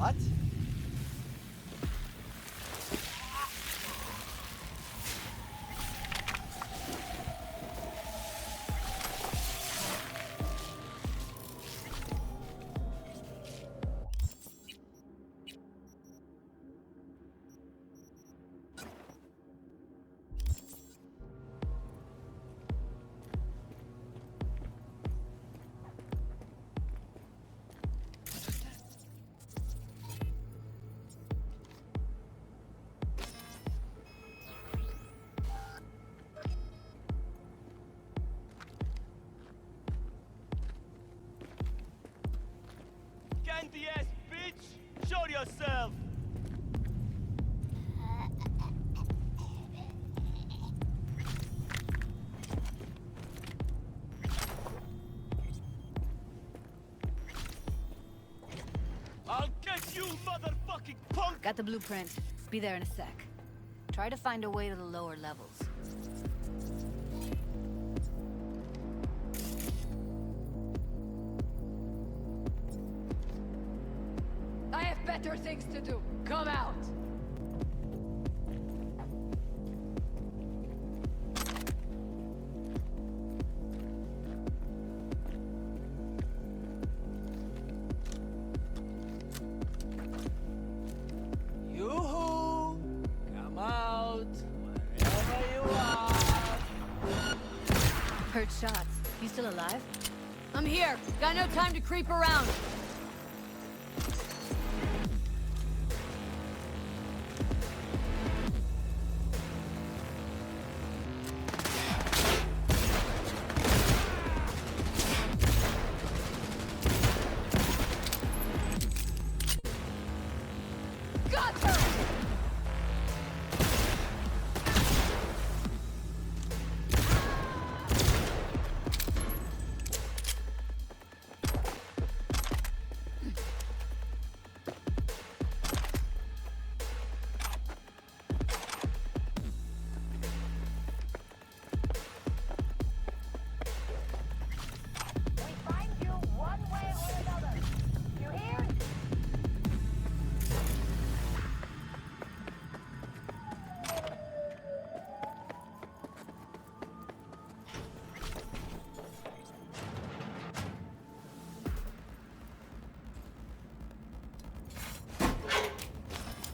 What? Candy ass bitch! Show yourself! I'll get you, motherfucking punk! Got the blueprint. Be there in a sec. Try to find a way to the lower levels. I have better things to do. Come out! Yoo-hoo! Come out, wherever you are! Heard shots. You still alive? I'm here. Got no time to creep around. Got her! We find you one way or another. You hear?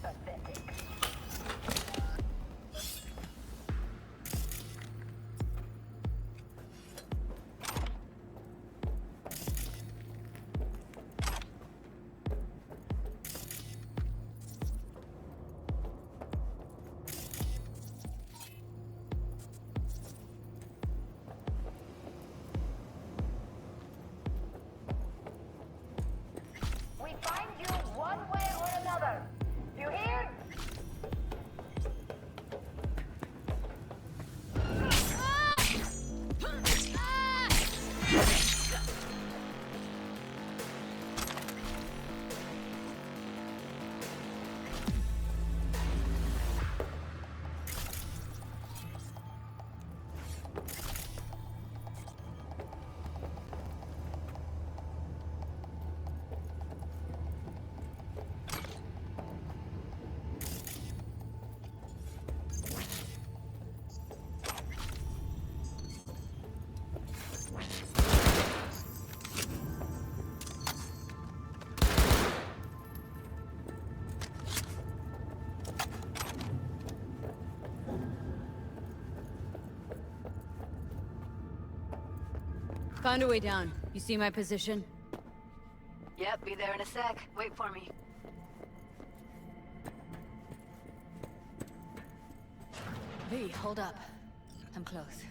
Pathetic. We find you one way or another. You hear? Found a way down. You see my position? Yep, be there in a sec. Wait for me. V, hold up. I'm close.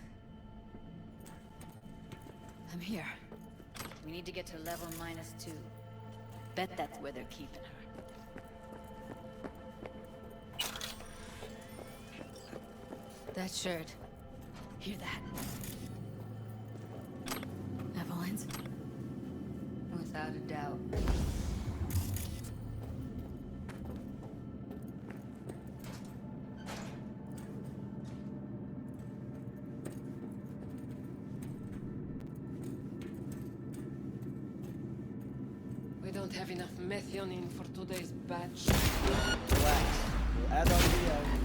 I'm here. We need to get to level -2. Bet that's where they're keeping her. That shirt. Hear that? Evelyn's? Without a doubt. We don't have enough methionine for today's batch. Relax. We'll add on the end.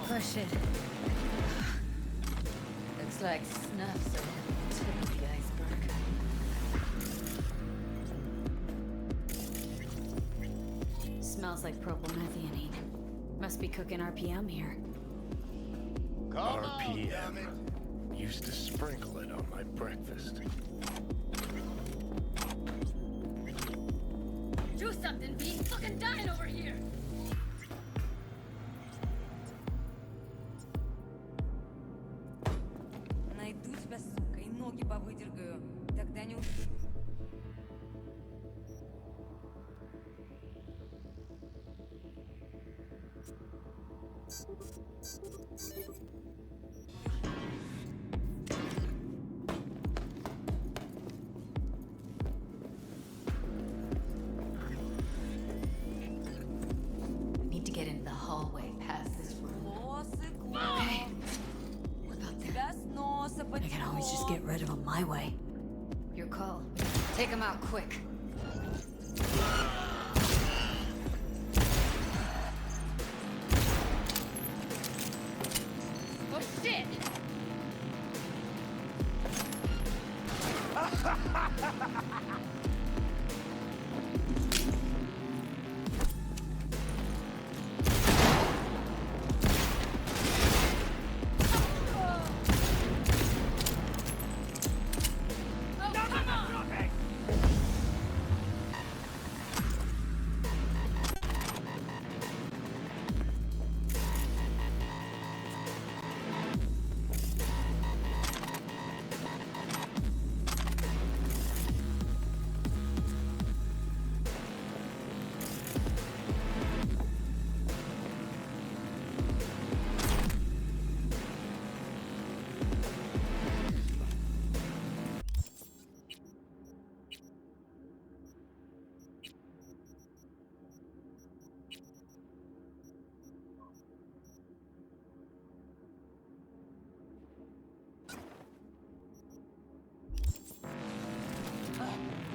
Push it. Looks like snuff's at the tip of the iceberg. Smells like propylmethionine. Must be cooking RPM here. RPM. Used to sprinkle it on my breakfast. Do something, B! Fucking dying over here! Найду тебя, сука, и ноги повыдергаю. Тогда не убью. Need to get into the hallway past this room. Okay. What about them? Тебя с носа I can always just get rid of them my way. Your call. Take them out quick. Oh shit!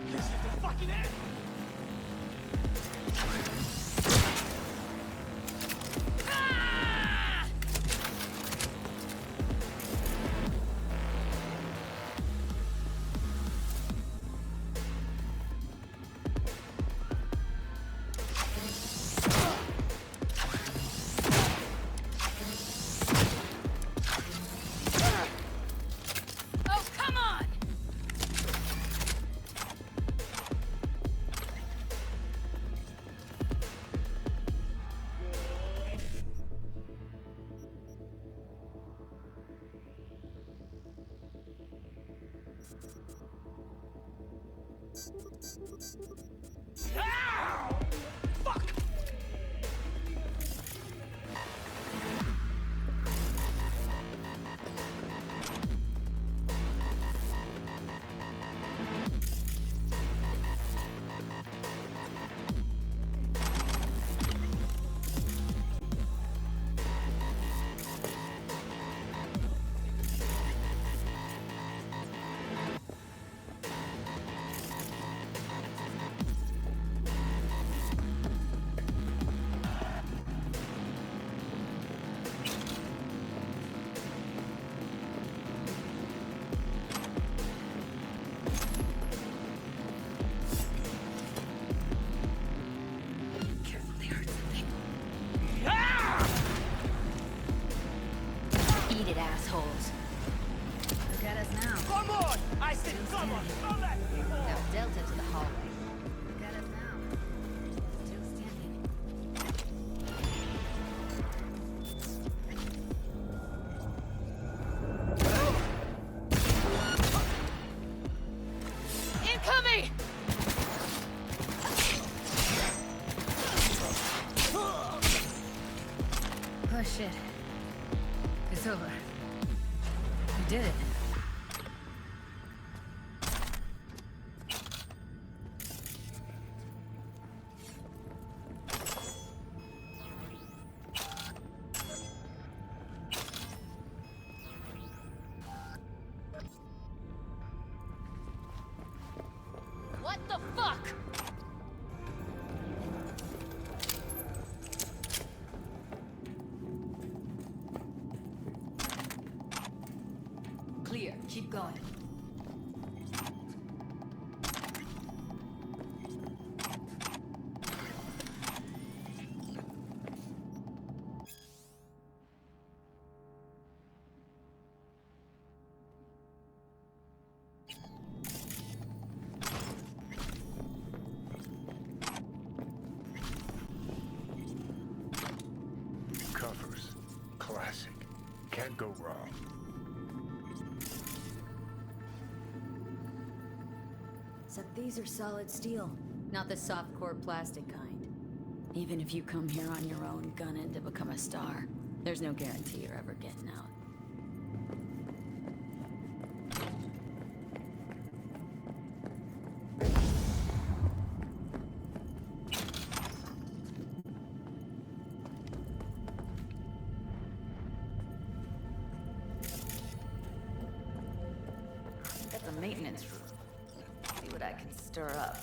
This is the fucking end! Oh, come on! Shit. It's over. We did it. What the fuck? Clear. Keep going. Covers. Classic. Can't go wrong. Except these are solid steel, not the soft core plastic kind. Even if you come here on your own, gunning to become a star, there's no guarantee you're ever getting out. Got the maintenance room. See what I can stir up.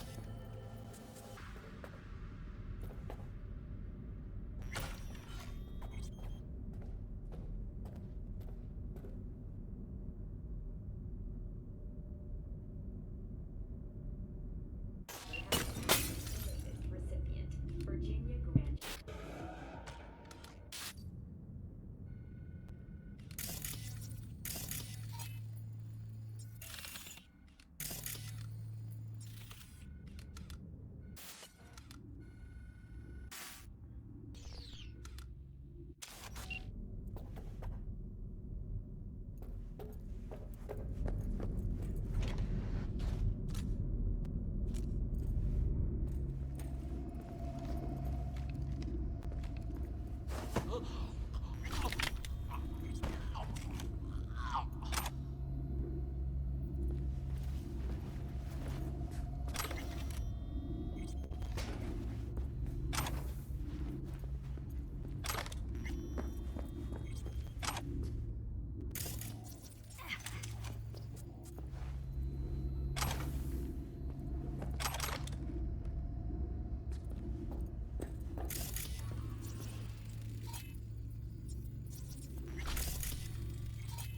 Recipient, Virginia Grand.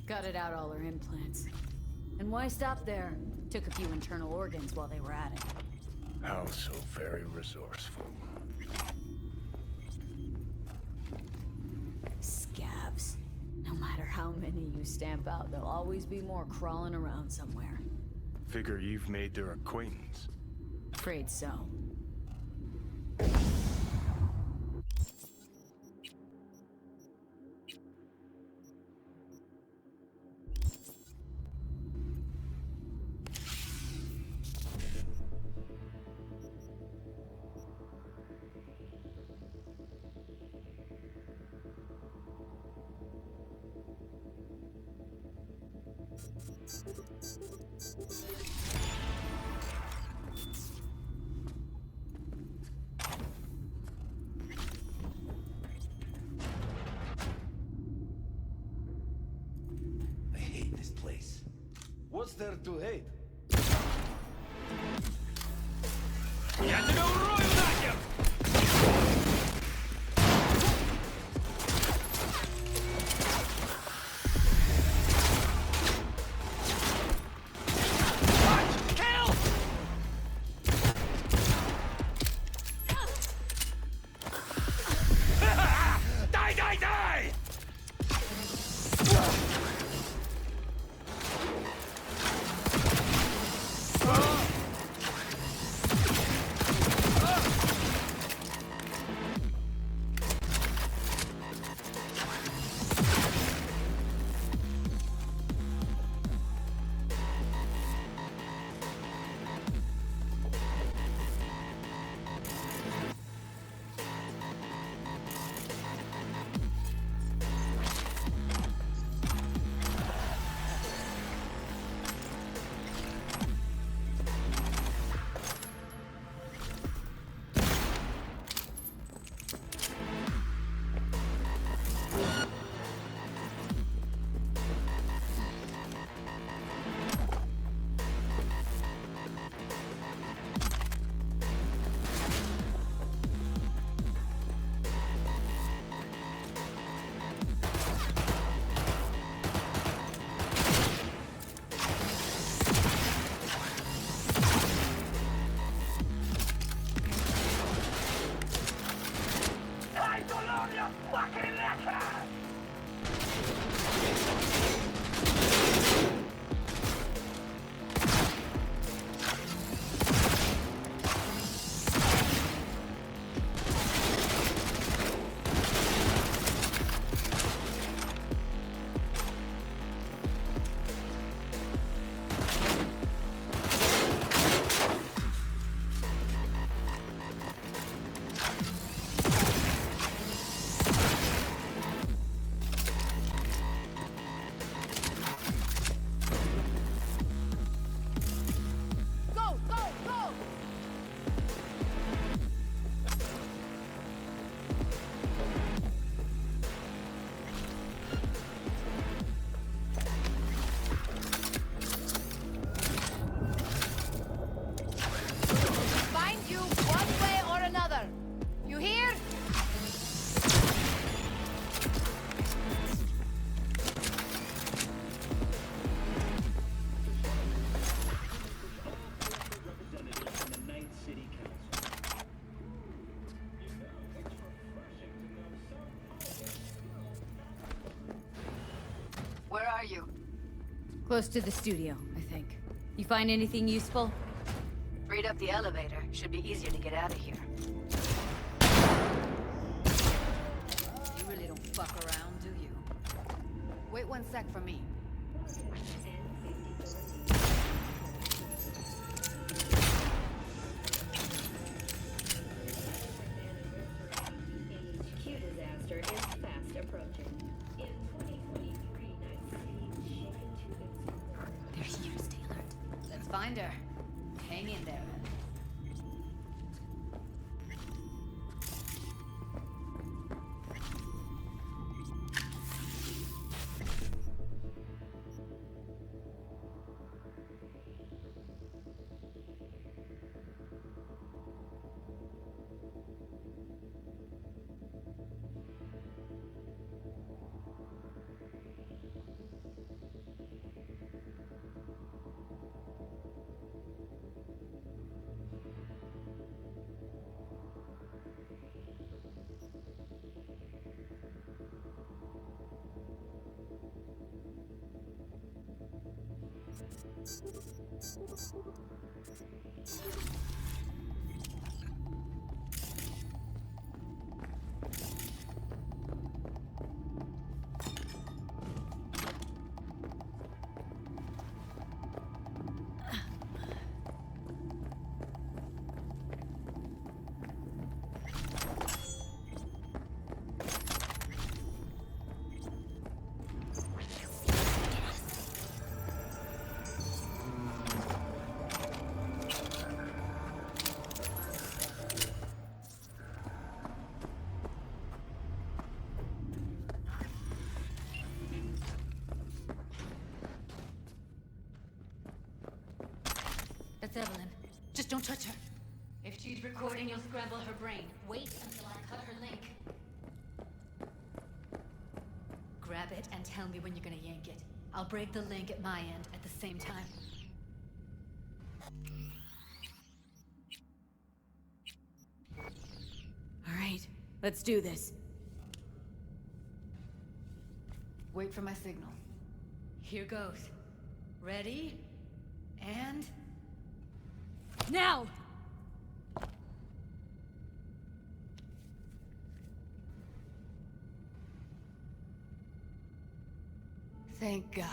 Gutted out all her implants. And why stop there? Took a few internal organs while they were at it. How so very resourceful. Scabs. No matter how many you stamp out, there'll always be more crawling around somewhere. Figure you've made their acquaintance. Afraid so. I hate this place. What's there to hate? Я тебя урою нахер! Close to the studio, I think. You find anything useful? Read up the elevator. Should be easier to get out of here. You really don't fuck around, do you? Wait 1 sec for me. HQ disaster is fast approaching. In 2023, Night City is shaken to its core. They're here, Taylor. Let's find her. Hang in there. That's Evelyn. Just don't touch her. If she's recording, you'll scramble her brain. Wait until I cut her link. Grab it and tell me when you're gonna yank it. I'll break the link at my end at the same time. All right, let's do this. Wait for my signal. Here goes. Ready? And... Now! Thank God.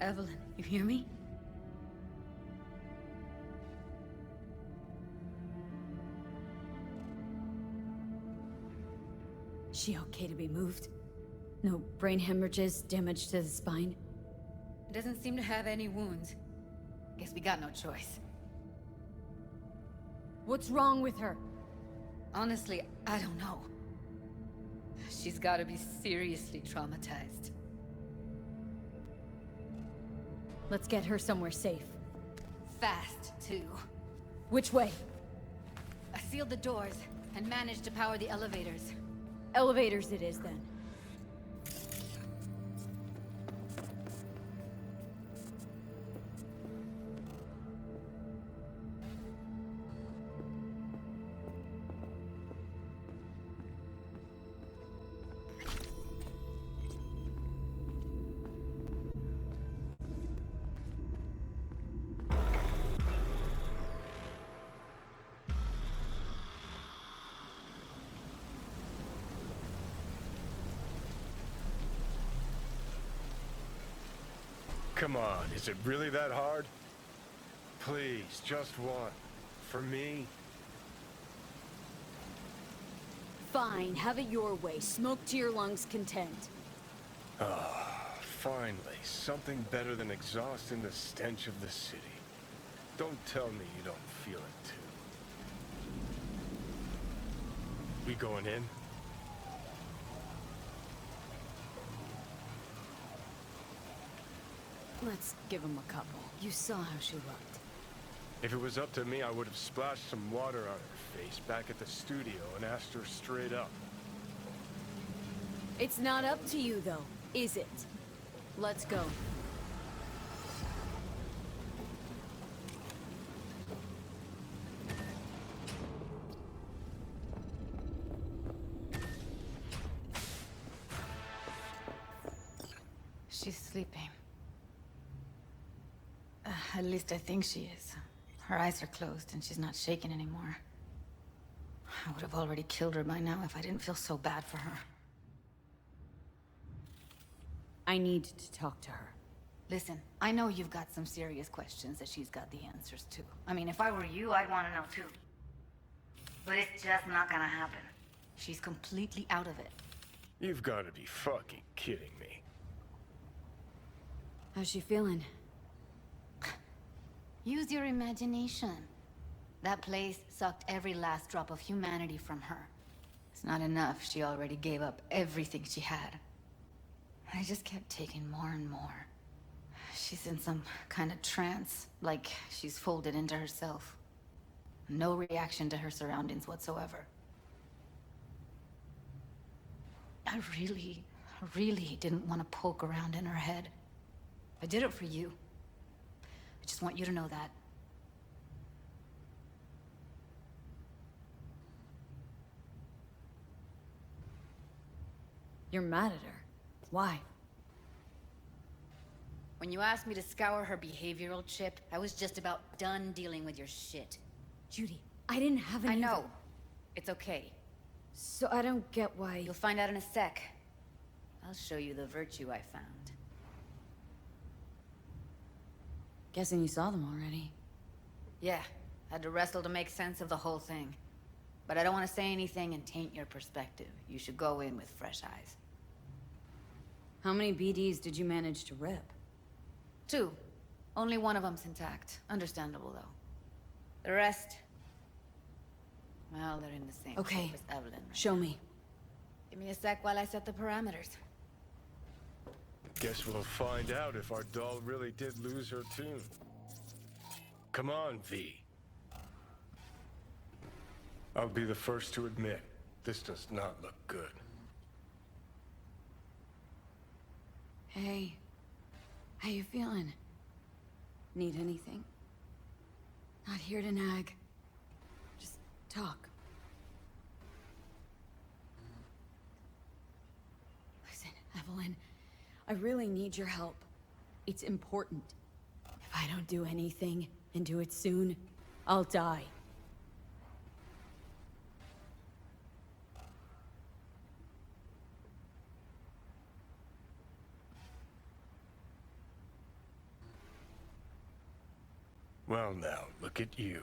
Evelyn, you hear me? She okay to be moved? No brain hemorrhages, damage to the spine? Doesn't seem to have any wounds. Guess we got no choice. What's wrong with her? Honestly, I don't know. She's gotta be seriously traumatized. Let's get her somewhere safe. Fast, too. Which way? I sealed the doors and managed to power the elevators. Elevators it is, then. Come on, is it really that hard? Please, just one. For me? Fine, have it your way. Smoke to your lungs' content. Finally, something better than exhaust in the stench of the city. Don't tell me you don't feel it too. We going in? Let's give him a couple. You saw how she looked. If it was up to me, I would have splashed some water on her face back at the studio and asked her straight up. It's not up to you, though, is it? Let's go. She's sleeping. At least I think she is. Her eyes are closed and she's not shaking anymore. I would have already killed her by now if I didn't feel so bad for her. I need to talk to her. Listen, I know you've got some serious questions that she's got the answers to. I mean, if I were you, I'd want to know too. But it's just not gonna happen. She's completely out of it. You've got to be fucking kidding me. How's she feeling? Use your imagination. That place sucked every last drop of humanity from her. It's not enough. She already gave up everything she had. I just kept taking more and more. She's in some kind of trance, like she's folded into herself. No reaction to her surroundings whatsoever. I really didn't want to poke around in her head. I did it for you. I just want you to know that. You're mad at her. Why? When you asked me to scour her behavioral chip, I was just about done dealing with your shit. Judy, I didn't have any. I know. It's okay. So I don't get why. You'll find out in a sec. I'll show you the virtue I found. Guessing you saw them already. Yeah, had to wrestle to make sense of the whole thing. But I don't want to say anything and taint your perspective. You should go in with fresh eyes. How many BDs did you manage to rip? 2. Only one of them's intact. Understandable, though. The rest... well, they're in the same Okay. shape as Evelyn. Right Show now. me. Give me a sec while I set the parameters. Guess we'll find out if our doll really did lose her tune. Come on, V. I'll be the first to admit, this does not look good. Hey. How you feeling? Need anything? Not here to nag. Just talk. Listen, Evelyn, I really need your help. It's important. If I don't do anything, and do it soon, I'll die. Well now, look at you.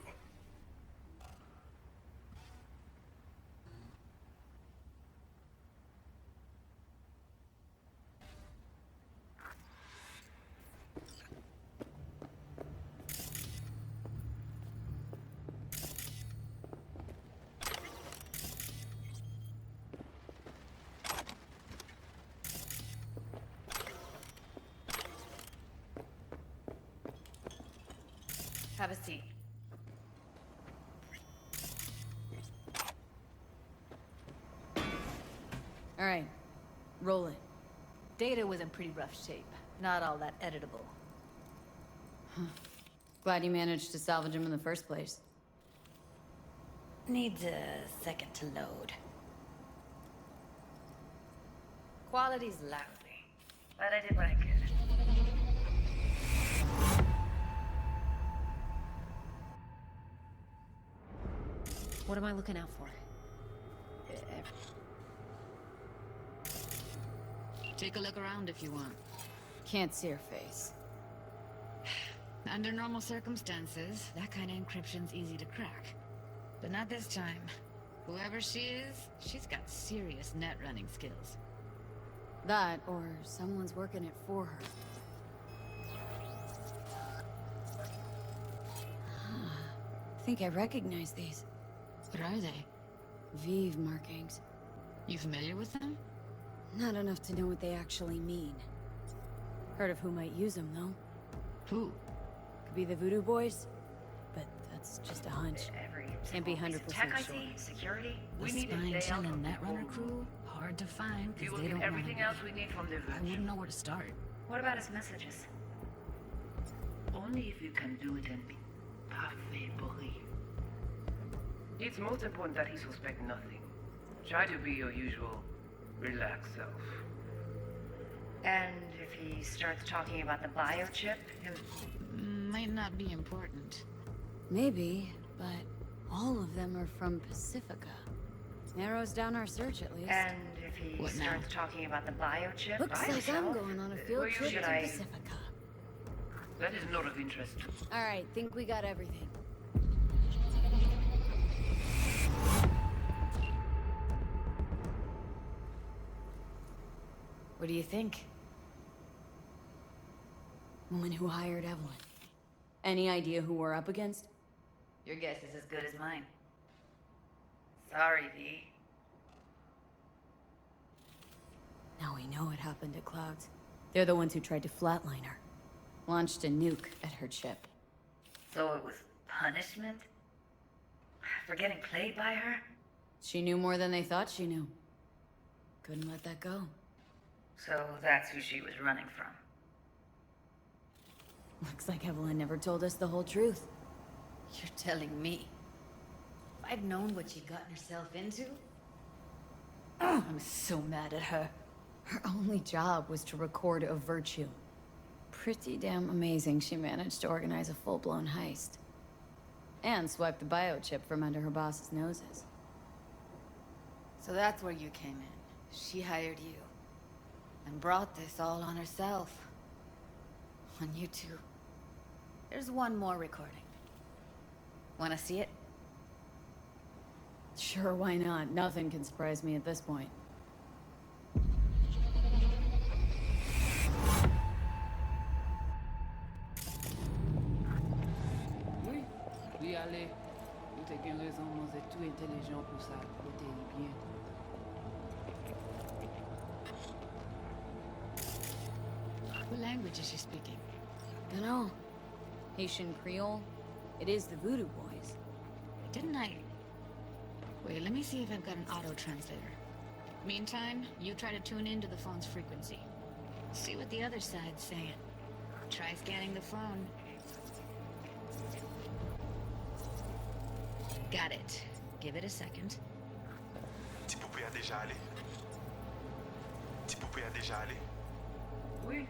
Have a seat. All right, roll it. Data was in pretty rough shape. Not all that editable. Glad you managed to salvage him in the first place. Needs a second to load. Quality's lousy, but I did what I could. What am I looking out for? Take a look around if you want. Can't see her face. Under normal circumstances, that kind of encryption's easy to crack. But not this time. Whoever she is, she's got serious net running skills. That, or someone's working it for her. I think I recognize these. What are they? Vive markings. You familiar with them? Not enough to know what they actually mean. Heard of who might use them, though. Who? Could be the Voodoo Boys, but that's just a hunch. Can't be 100% sure. Security. The Spine Chill and Netrunner crew? Hard to find, because they don't want everything else we need from the I wouldn't know where to start. What about his messages? Only if you can do it and parfait believe. It's most important that he suspect nothing. Try to be your usual, relaxed self. And if he starts talking about the biochip, Might not be important. Maybe, but all of them are from Pacifica. Narrows down our search at least. and if he What now? starts talking about the biochip Looks by like I'm himself, going on a where field trip should to I... Pacifica. That is not of interest. Alright, think we got everything. What do you think? Woman who hired Evelyn. Any idea who we're up against? Your guess is as good as mine. Sorry, V. Now we know what happened to Clouds. They're the ones who tried to flatline her. Launched a nuke at her chip. So it was punishment? For getting played by her? She knew more than they thought she knew. Couldn't let that go. So that's who she was running from. Looks like Evelyn never told us the whole truth. You're telling me? If I'd known what she'd gotten herself into? I'm so mad at her. Her only job was to record a virtue. Pretty damn amazing she managed to organize a full-blown heist. And swipe the biochip from under her boss's noses. So that's where you came in. She hired you. And brought this all on herself. On you two. There's one more recording. Wanna see it? Sure, why not? Nothing can surprise me at this point. Oui, oui, allez. Vous avez raison, vous êtes tout intelligent pour ça. Côté bien. What language is she speaking? Dunno. Haitian Creole? It is the Voodoo Boys. Didn't I? Wait, let me see if I've got an auto-translator. Meantime, you try to tune into the phone's frequency. See what the other side's saying. Try scanning the phone. Got it. Give it a second. Petit poupée a déjà allé. Petit poupée a déjà allé. Oui,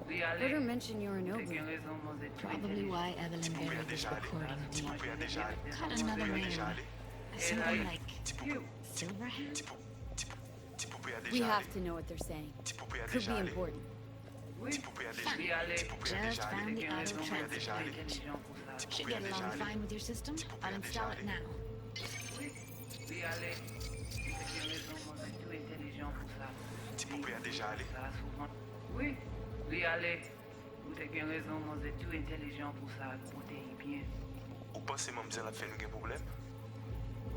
oui, Heard her allez. mention Yorinobu. Taking raison, vous êtes tout Probably intelligent. why Evelyn buried this recording of Petit me. poupée a déjà allé. Caught another name. Something like Petit poupée. Silverhand? Petit poupée a déjà We allé. have to know what they're saying. Petit poupée a Could déjà be allé. important. Oui, Petit poupée a déjà oui, allé. allez. Petit poupée a Just déjà found allé. the Taking raison, vous auto-translator. êtes tout intelligent pour ça. Should get along fine with your system. I'll install it now. Oui, oui, allez. Taking raison, vous êtes tout intelligent pour ça. Petit poupée a déjà allé. Ça, souvent. Oui, oui, allez. Vous avez raison, vous êtes tout intelligent pour ça. Côté bien. Ou pensez moi me dire la fait nous un problème?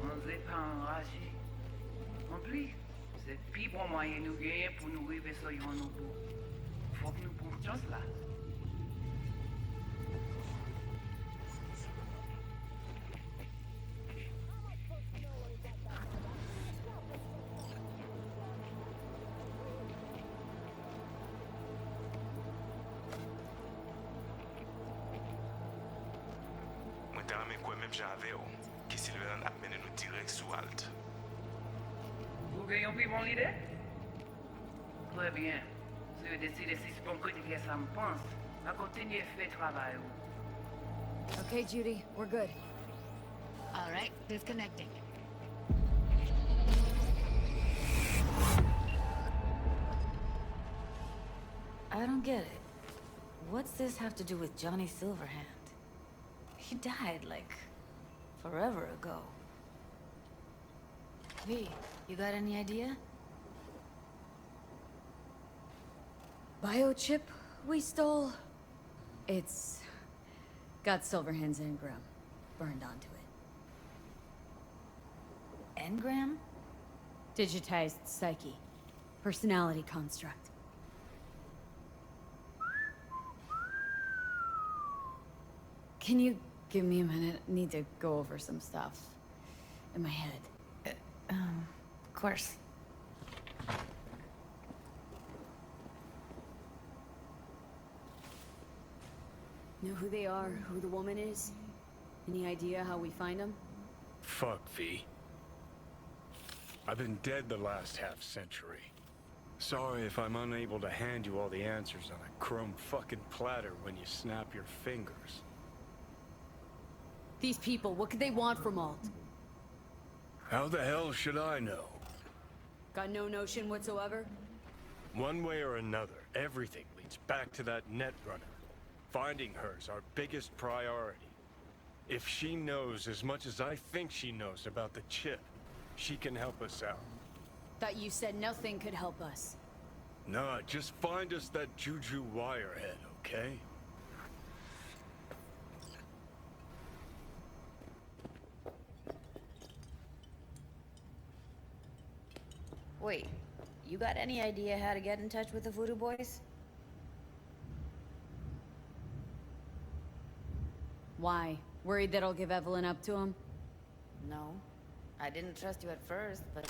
On n'est pas enragé. En plus, c'est le plus bon moyen de nous gagner pour nous arriver sur nos bout. Faut que nous prenions chance là. Moi t'as ramé quoi même j'avais qui Sylvain a mené nous direct sous Alt. Vous gagnez un plus bon idée? Très bien. Si vous décidez si c'est bon que ça me pense, à continuer à faire le travail. Okay, Judy, we're good. All right, disconnecting. I don't get it. What's this have to do with Johnny Silverhand? He died, like, forever ago. V, you got any idea? Biochip we stole? It's got Silverhand's engram burned onto it. Engram? Digitized psyche. Personality construct. Can you give me a minute? I need to go over some stuff in my head. Of course. Know who they are, who the woman is? Any idea how we find them? Fuck, V. I've been dead the last half century. Sorry if I'm unable to hand you all the answers on a chrome fucking platter when you snap your fingers. These people, what could they want from Alt? How the hell should I know? Got no notion whatsoever? One way or another, everything leads back to that Netrunner. Finding her's our biggest priority. If she knows as much as I think she knows about the chip, she can help us out. Thought you said nothing could help us. Nah, just find us that Juju wirehead, okay? Wait, you got any idea how to get in touch with the Voodoo Boys? Why? Worried that I'll give Evelyn up to them? No. I didn't trust you at first, but...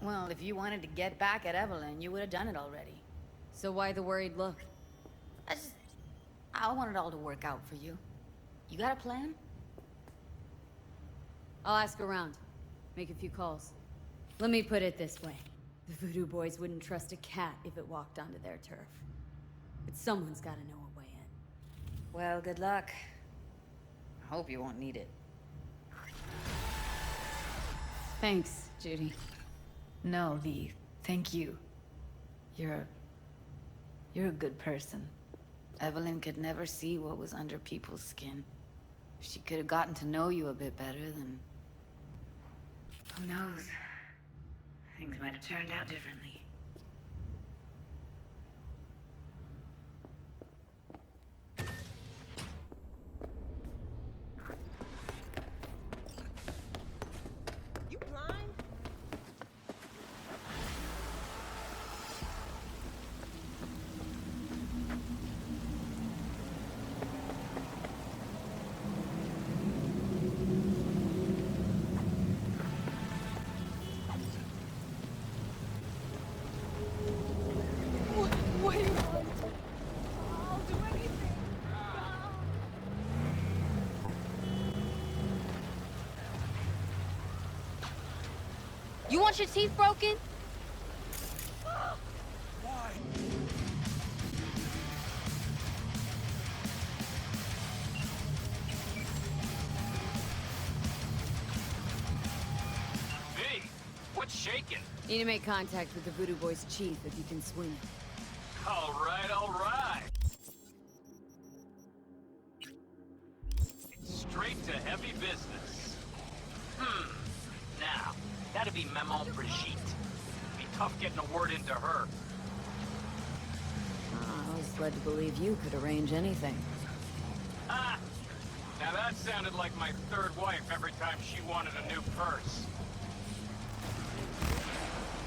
Well, if you wanted to get back at Evelyn, you would have done it already. So why the worried look? I want it all to work out for you. You got a plan? I'll ask around. Make a few calls. Let me put it this way. The Voodoo Boys wouldn't trust a cat if it walked onto their turf. But someone's gotta know a way in. Well, good luck. I hope you won't need it. Thanks, Judy. No, Lee. Thank you. You're a good person. Evelyn could never see what was under people's skin. If she could have gotten to know you a bit better, then... Who knows? Things might have turned out differently. You blind? What do you want? I'll do anything. You want your teeth broken? Hey, what's shaking? Need to make contact with the Voodoo Boys chief if you can swing it. All right, all right. Straight to heavy business. Now, that'd be Maman Brigitte. Be tough getting a word into her. I was led to believe you could arrange anything. Ah! Now that sounded like my third wife every time she wanted a new purse.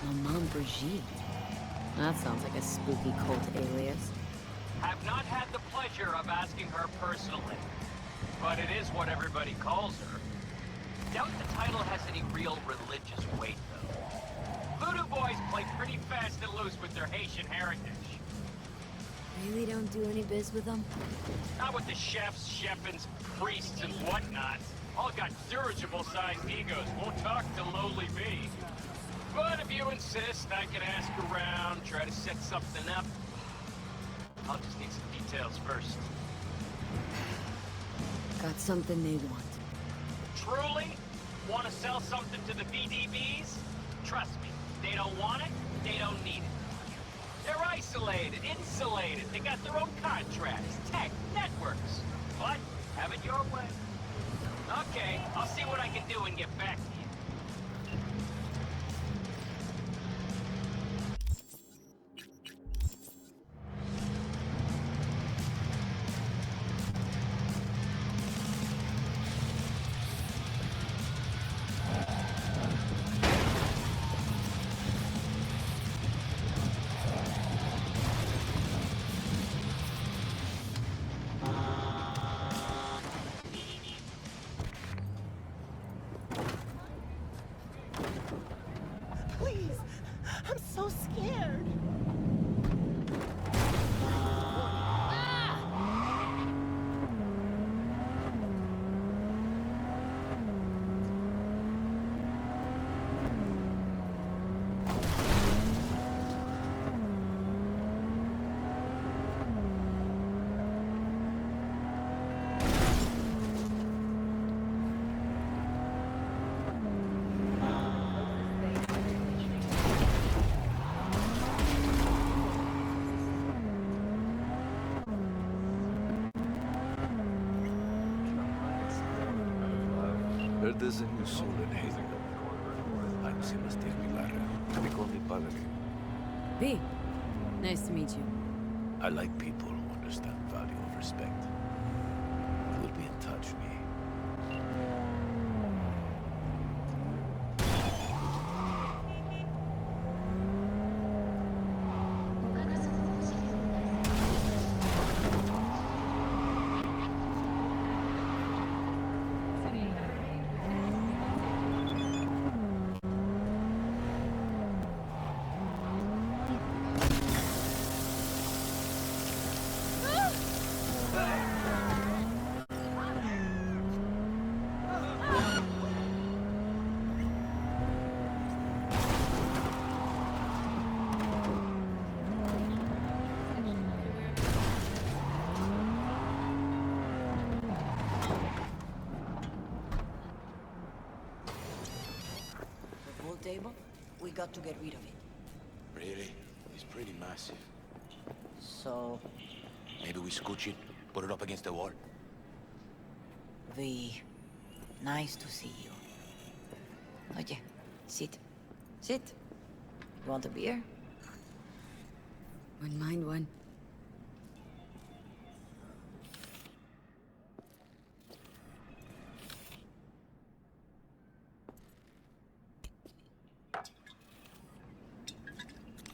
Maman Brigitte. That sounds like a spooky cult alias. Have not had the pleasure of asking her personally, but it is what everybody calls her. Doubt the title has any real religious weight, though. Voodoo Boys play pretty fast and loose with their Haitian heritage. Really don't do any biz with them? Not with the chefs, chefins, priests, and whatnot. All got dirigible-sized egos, won't talk to lowly me. But if you insist, I can ask around, try to set something up. I'll just need some details first. Got something they want. Truly? Want to sell something to the VDBs? Trust me, they don't want it, they don't need it. They're isolated, insulated, they got their own contracts, tech, networks. But, have it your way. Okay, I'll see what I can do and get back to you. Neredesin usulün heyzin. I'm Sebastian Milara. They call me Padre. V. Nice to meet you. I like people who understand value of respect. We'll be in touch, me. Table? We got to get rid of it. Really? It's pretty massive. So... Maybe we scooch it, put it up against the wall. V, nice to see you. Oye, sit. Sit. You want a beer? Wouldn't mind one.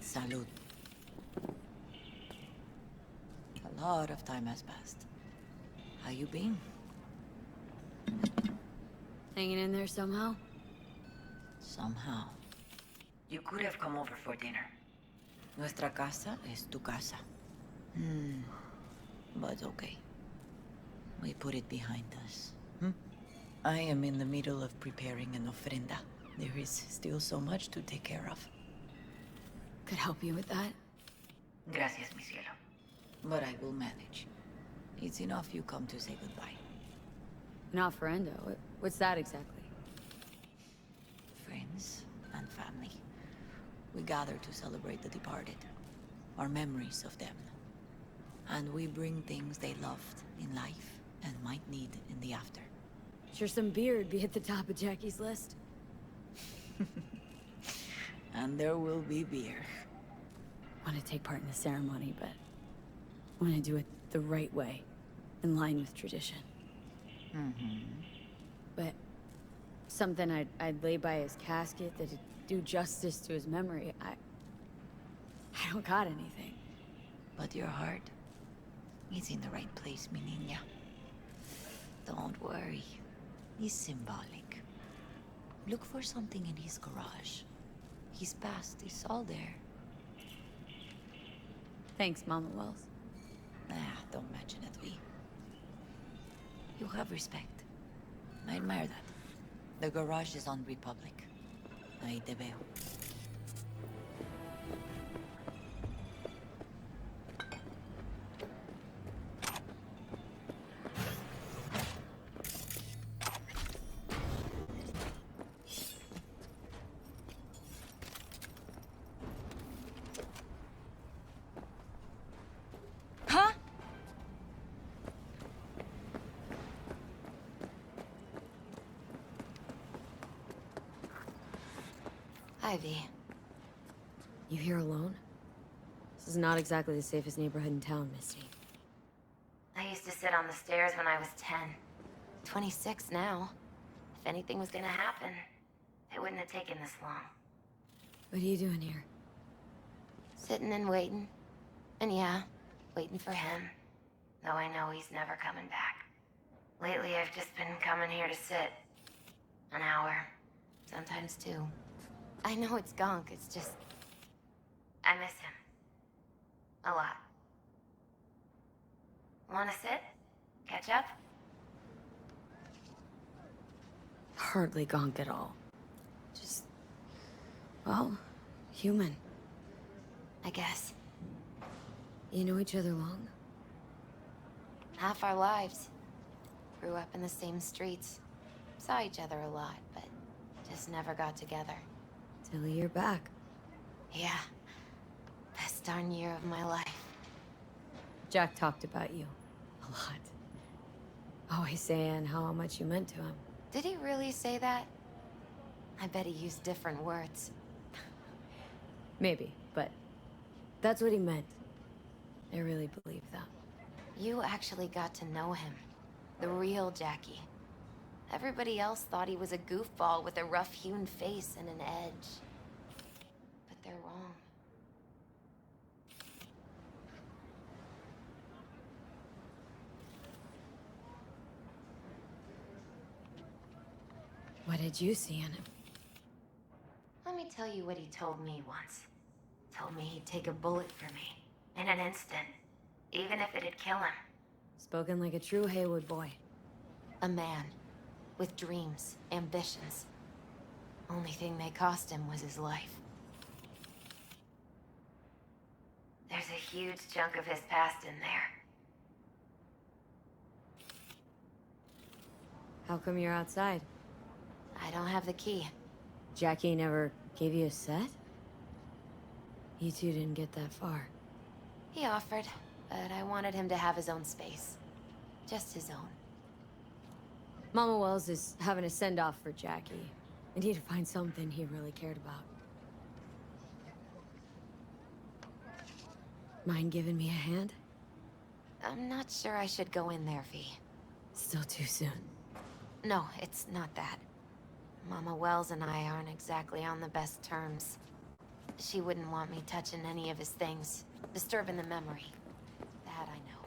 Salud. A lot of time has passed. How you been? Hanging in there somehow? Somehow. You could have come over for dinner. Nuestra casa es tu casa. But okay. We put it behind us. I am in the middle of preparing an ofrenda. There is still so much to take care of. Could help you with that. Gracias, mi cielo. But I will manage. It's enough you come to say goodbye. An offerenda? What's that exactly? Friends and family. We gather to celebrate the departed. Our memories of them. And we bring things they loved in life and might need in the after. Sure some beer would be at the top of Jackie's list. And there will be beer. Want to take part in the ceremony, but want to do it the right way, in line with tradition. But something I'd lay by his casket that'd do justice to his memory. I don't got anything. But your heart is in the right place, mi niña. Don't worry. It's symbolic. Look for something in his garage. His past is all there. Thanks, Mama Wells. Don't mention it, V. You have respect. I admire that. The garage is on Republic. Ahí te veo. Ivy. You here alone? This is not exactly the safest neighborhood in town, Misty. I used to sit on the stairs when I was 10. 26 now. If anything was gonna happen, it wouldn't have taken this long. What are you doing here? Sitting and waiting. And yeah, waiting for him. Though I know he's never coming back. Lately, I've just been coming here to sit. An hour. Sometimes 2. I know it's gunk, it's just... I miss him. A lot. Wanna sit? Catch up? Hardly gonk at all. Just... well, human. I guess. You know each other long? Half our lives. Grew up in the same streets. Saw each other a lot, but just never got together. Till you're back. Yeah. Best darn year of my life. Jack talked about you. A lot. Always saying how much you meant to him. Did he really say that? I bet he used different words. Maybe, but that's what he meant. I really believe that. You actually got to know him. The real Jackie. Everybody else thought he was a goofball with a rough-hewn face and an edge. But they're wrong. What did you see in him? Let me tell you what he told me once. Told me he'd take a bullet for me. In an instant. Even if it'd kill him. Spoken like a true Haywood boy. A man. With dreams, ambitions. Only thing they cost him was his life. There's a huge chunk of his past in there. How come you're outside? I don't have the key. Jackie never gave you a set? You two didn't get that far. He offered, but I wanted him to have his own space. Just his own. Mama Wells is having a send-off for Jackie. I need to find something he really cared about. Mind giving me a hand? I'm not sure I should go in there, V. Still too soon. No, it's not that. Mama Wells and I aren't exactly on the best terms. She wouldn't want me touching any of his things, disturbing the memory. That I know.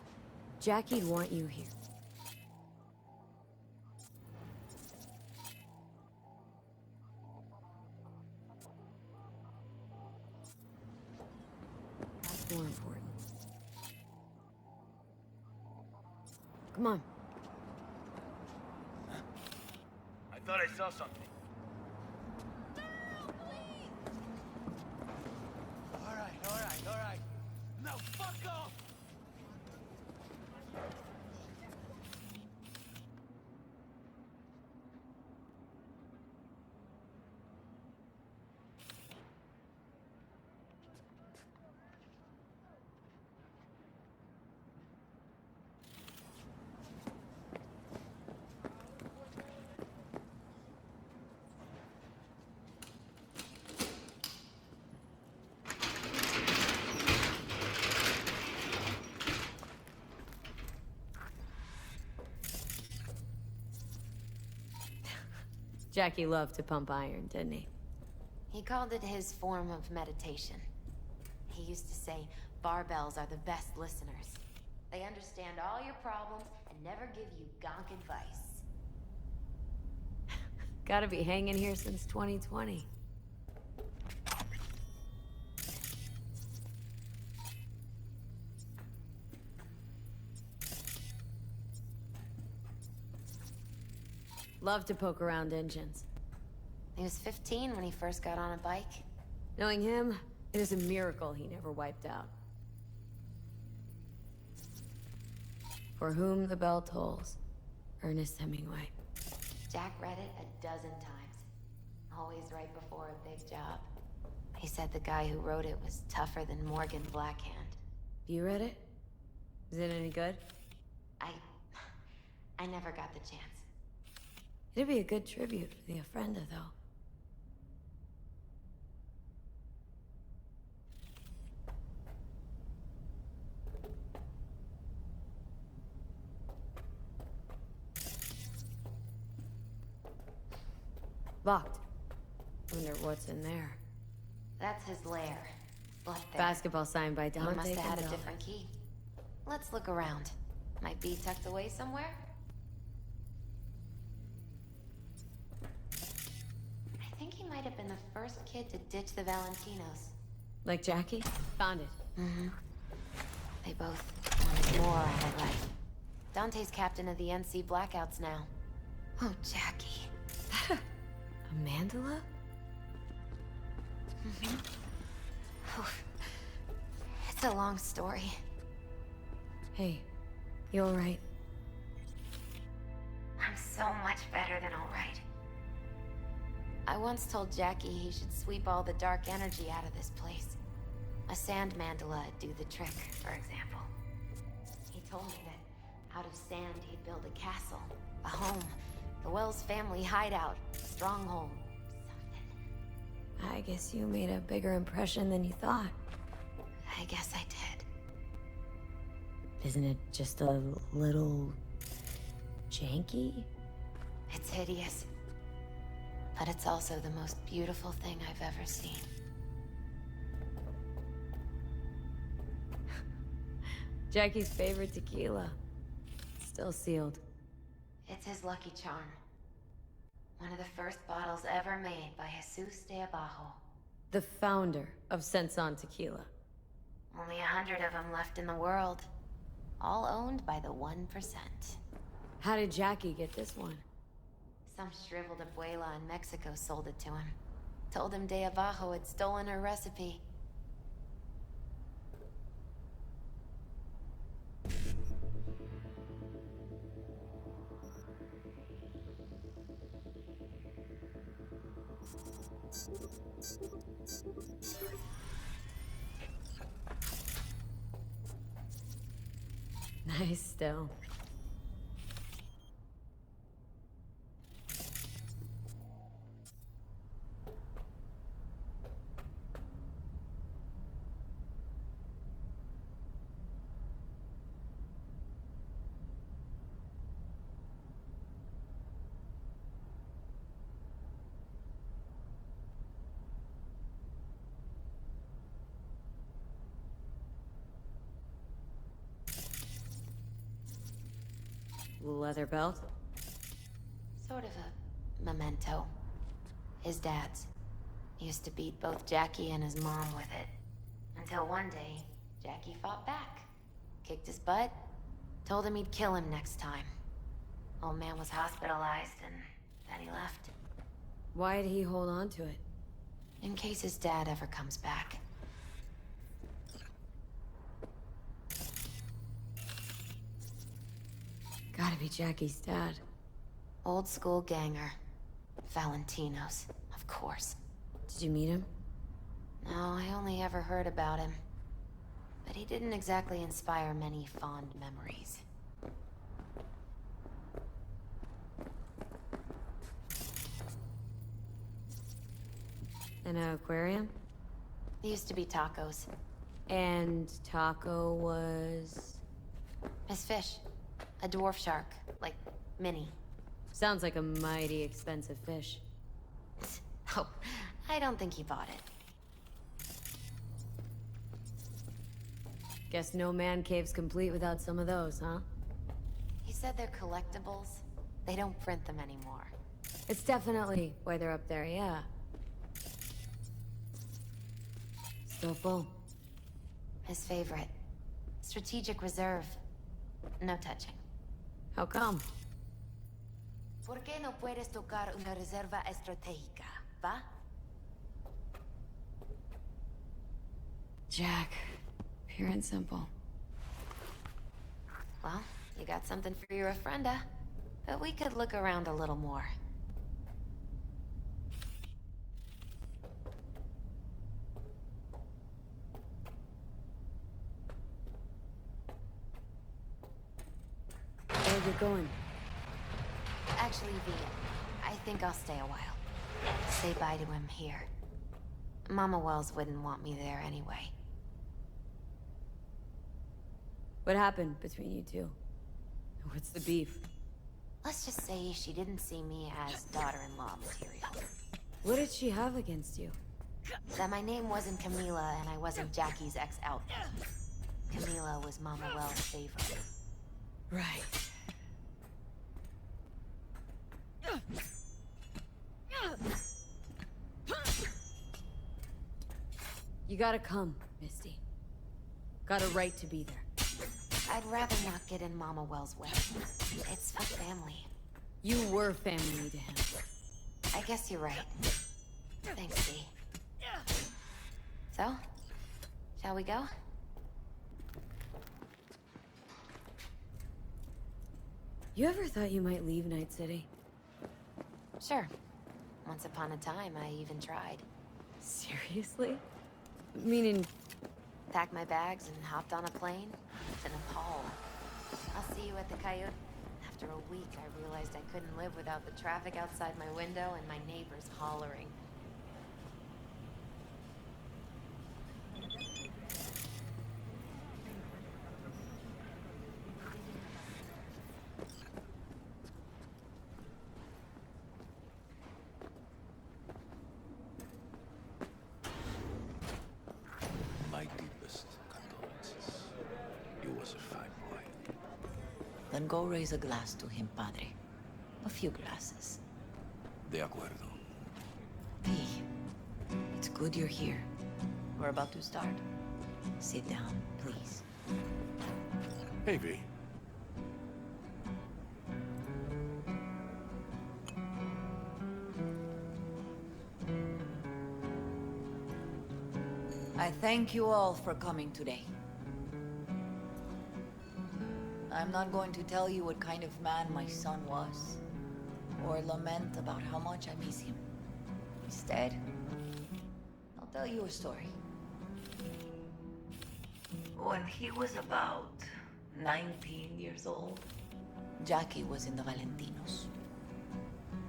Jackie'd want you here. That's more important. Come on. I thought I saw something. All right. Now fuck off! Jackie loved to pump iron, didn't he? He called it his form of meditation. He used to say, barbells are the best listeners. They understand all your problems and never give you gonk advice. Gotta be hanging here since 2020. Love to poke around engines. He was 15 when he first got on a bike. Knowing him, it is a miracle he never wiped out. For whom the bell tolls. Ernest Hemingway. Jack read it a dozen times. Always right before a big job. He said the guy who wrote it was tougher than Morgan Blackhand. You read it? Is it any good? I never got the chance. It'd be a good tribute for the Ofrenda, though. Locked. Wonder what's in there. That's his lair. Up there. Basketball signed by Dante. He must have had a Gonzalez. different key. Let's look around. Might be tucked away somewhere? I think he might have been the first kid to ditch the Valentinos. Like Jackie? Found it. Mm-hmm. They both wanted more out of life. Dante's captain of the NC Blackouts now. Oh, Jackie. A mandala? Mm-hmm. It's a long story. Hey, you alright? I'm so much better than alright. I once told Jackie he should sweep all the dark energy out of this place. A sand mandala'd do the trick, for example. He told me that out of sand he'd build a castle, a home, The Wells family hideout. Stronghold. I guess you made a bigger impression than you thought. I guess I did. Isn't it just a little... janky? It's hideous. But it's also the most beautiful thing I've ever seen. Jackie's favorite tequila. Still sealed. It's his lucky charm. One of the first bottles ever made by Jesus de Abajo. The founder of Senson Tequila. Only 100 of them left in the world. All owned by the 1%. How did Jackie get this one? Some shriveled abuela in Mexico sold it to him. Told him de Abajo had stolen her recipe. Nice still. Leather belt? Sort of a memento. His dad's. He used to beat both Jackie and his mom with it. Until one day, Jackie fought back. Kicked his butt. Told him he'd kill him next time. Old man was hospitalized and then he left. Why did he hold on to it? In case his dad ever comes back. Gotta be Jackie's dad. Old school ganger. Valentino's, of course. Did you meet him? No, I only ever heard about him. But he didn't exactly inspire many fond memories. An aquarium? There used to be tacos. And Taco was... His fish. A dwarf shark. Like, mini. Sounds like a mighty expensive fish. Oh, I don't think he bought it. Guess no man cave's complete without some of those, huh? He said they're collectibles. They don't print them anymore. It's definitely why they're up there, yeah. Still full. His favorite. Strategic reserve. No touching. How come? ¿Por qué no puedes tocar una reserva estratégica, va? Jack. Pure and simple. Well, you got something for your ofrenda. But we could look around a little more. Where are you going? Actually, V, I think I'll stay a while. Say bye to him here. Mama Wells wouldn't want me there anyway. What happened between you two? What's the beef? Let's just say she didn't see me as daughter-in-law material. What did she have against you? That my name wasn't Camila and I wasn't Jackie's ex-outfit. Camila was Mama Wells' favorite. Right. You gotta come, Misty. Got a right to be there. I'd rather not get in Mama Wells' way. It's for family. You were family to him. I guess you're right. Thanks, Dee. So, shall we go? You ever thought you might leave Night City? Sure. Once upon a time, I even tried. Seriously? Meaning... Packed my bags and hopped on a plane to Nepal. I'll see you at the Coyote. Have After a week, I realized I couldn't live without the traffic outside my window and my neighbors hollering. My deepest condolences. He was a fine boy. Then go raise a glass to him, Padre. A few glasses. De acuerdo. V, it's good you're here. We're about to start. Sit down, please. Hey, V. I thank you all for coming today. I'm not going to tell you what kind of man my son was, or lament about how much I miss him. Instead, I'll tell you a story. When he was about 19 years old, Jackie was in the Valentinos.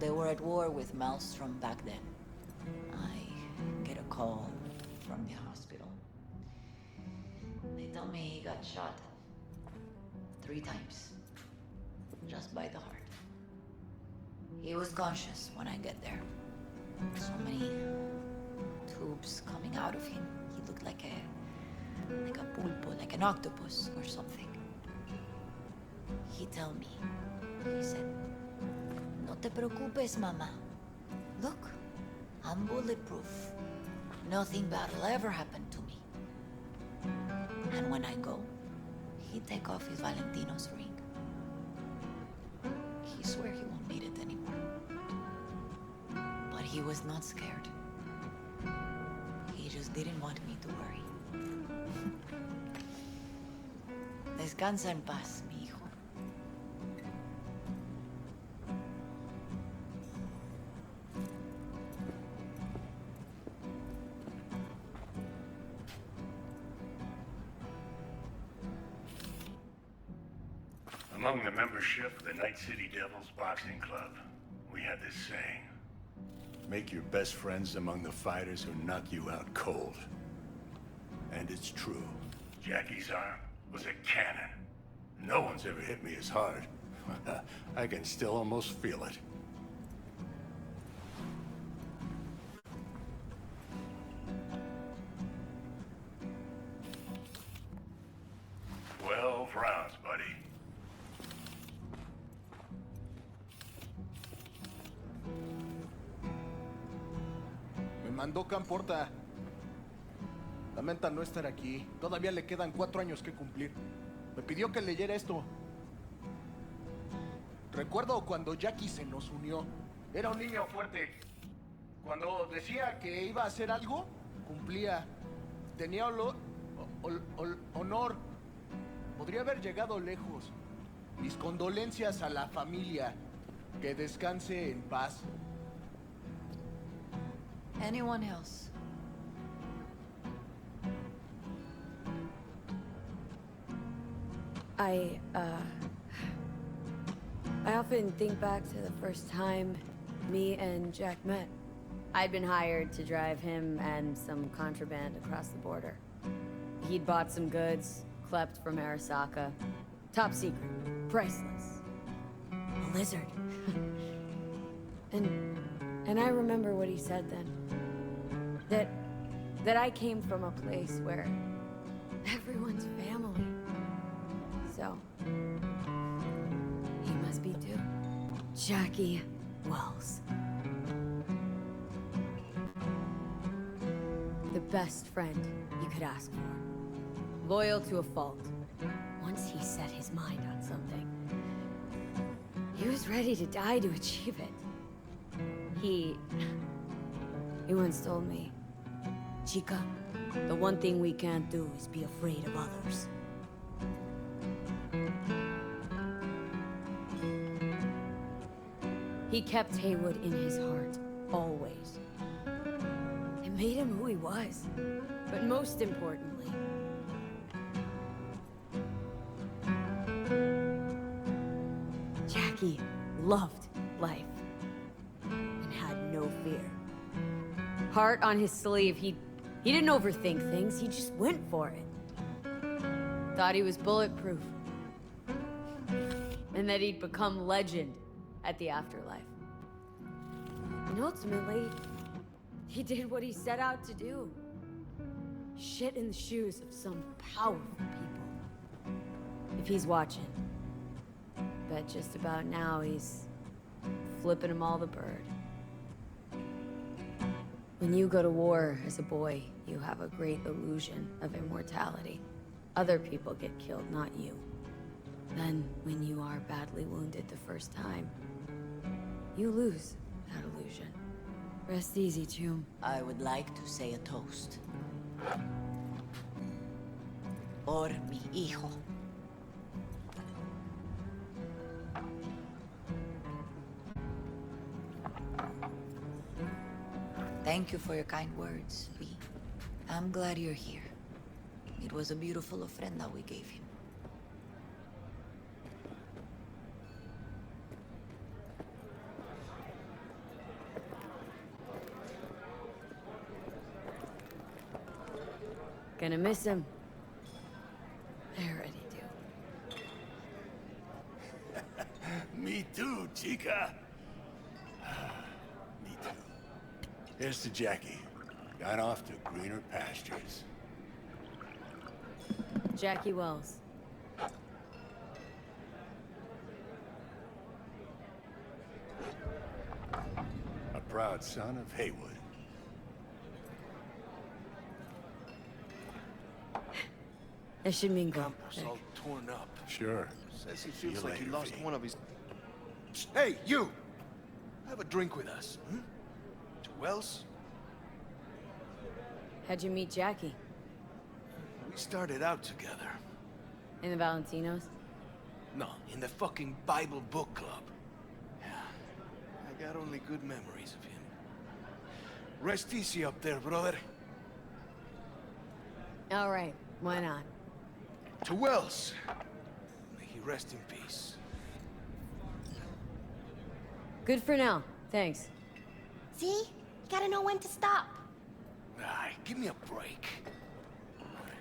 They were at war with Maelstrom back then. I get a call from the hospital. They tell me he got shot 3 times, just by the heart. He was conscious when I get there. So many tubes coming out of him. He looked like a pulpo, like an octopus or something. He tell me, he said, "No te preocupes, mama. Look, I'm bulletproof. Nothing bad will ever happen to me." And when I go, he take off his Valentino's ring. He swear he won't need it anymore. But he was not scared. He just didn't want me to worry. Descansa en paz, mi hijo. Among the membership of the Night City Devils Boxing Club, we had this saying. Make your best friends among the fighters who knock you out cold. And it's true. Jackie's arm was a cannon. No one's ever hit me as hard. I can still almost feel it. "12 rounds, buddy." Me mandó Camporta. Lamenta no estar aquí. Todavía le quedan 4 años que cumplir. Me pidió que leyera esto. Recuerdo cuando Jackie se nos unió. Era un niño fuerte. Cuando decía que iba a hacer algo, cumplía. Tenía honor. Podría haber llegado lejos. Mis condolencias a la familia. Que descanse en paz. Anyone else? I often think back to the first time me and Jack met. I'd been hired to drive him and some contraband across the border. He'd bought some goods, klept from Arasaka. Top secret, priceless. A lizard. And I remember what he said then. That I came from a place where everyone's family. So, he must be too. Jackie Wells. The best friend you could ask for. Loyal to a fault. Once he set his mind on something, he was ready to die to achieve it. He once told me, "Chica, the one thing we can't do is be afraid of others." He kept Haywood in his heart, always. It made him who he was. But most importantly, Jack. Jackie loved life and had no fear. Heart on his sleeve, he didn't overthink things, he just went for it. Thought he was bulletproof. And that he'd become legend at the afterlife. And ultimately, he did what he set out to do. Shit in the shoes of some powerful people. If he's watching, bet just about now he's flipping them all the bird. When you go to war as a boy, you have a great illusion of immortality. Other people get killed, not you. Then, when you are badly wounded the first time, you lose that illusion. Rest easy, Chum. I would like to say a toast. Por mi hijo. Thank you for your kind words, V. I'm glad you're here. It was a beautiful ofrenda we gave him. Gonna miss him. I already do. Me too, chica. Me too. Here's to Jackie. Gone off to greener pastures. Jackie Wells. A proud son of Haywood. That should mean go. Campos all torn up. Sure. Says he See feels you like he later, lost V. one of his... Hey, you! Have a drink with us. Hmm? To Wells? How'd you meet Jackie? We started out together. In the Valentinos? No, in the fucking Bible book club. Yeah, I got only good memories of him. Rest easy up there, brother. All right, why not? To Wells. May he rest in peace. Good for now, thanks. See? You gotta know when to stop. Ay, give me a break.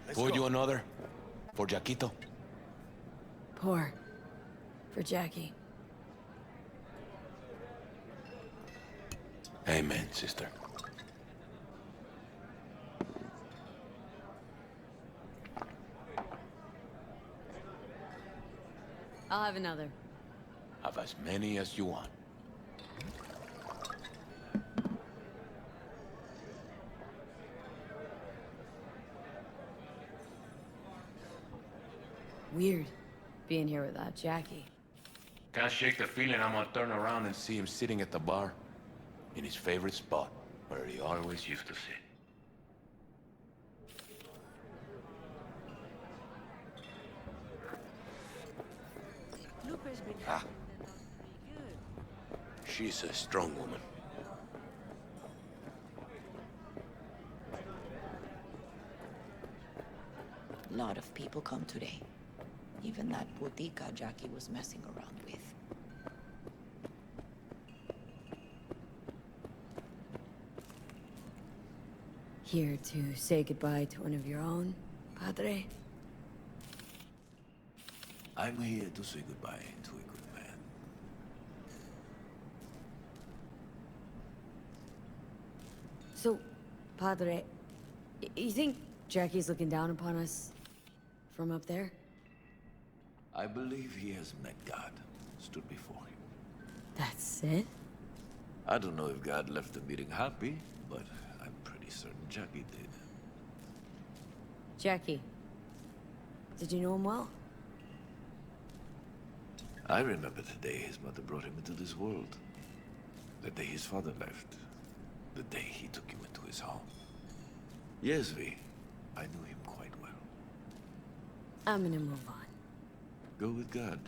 Let's Pour go. you another? For Jaquito? Pour. For Jackie. Amen, sister. I'll have another. Have as many as you want. Weird, being here without Jackie. Can't shake the feeling I'm gonna turn around and see him sitting at the bar. In his favorite spot, where he always used to sit. Ah. She's a strong woman. A lot of people come today. Even that botica Jackie was messing around with. Here to say goodbye to one of your own, Padre? I'm here to say goodbye to a good man. So, Padre, you think Jackie's looking down upon us from up there? I believe he has met God, stood before him. That's it? I don't know if God left the meeting happy, but I'm pretty certain Jackie did. Jackie, did you know him well? I remember the day his mother brought him into this world. The day his father left. The day he took him into his home. Yes, V. I knew him quite well. I'm gonna move on. Go with God.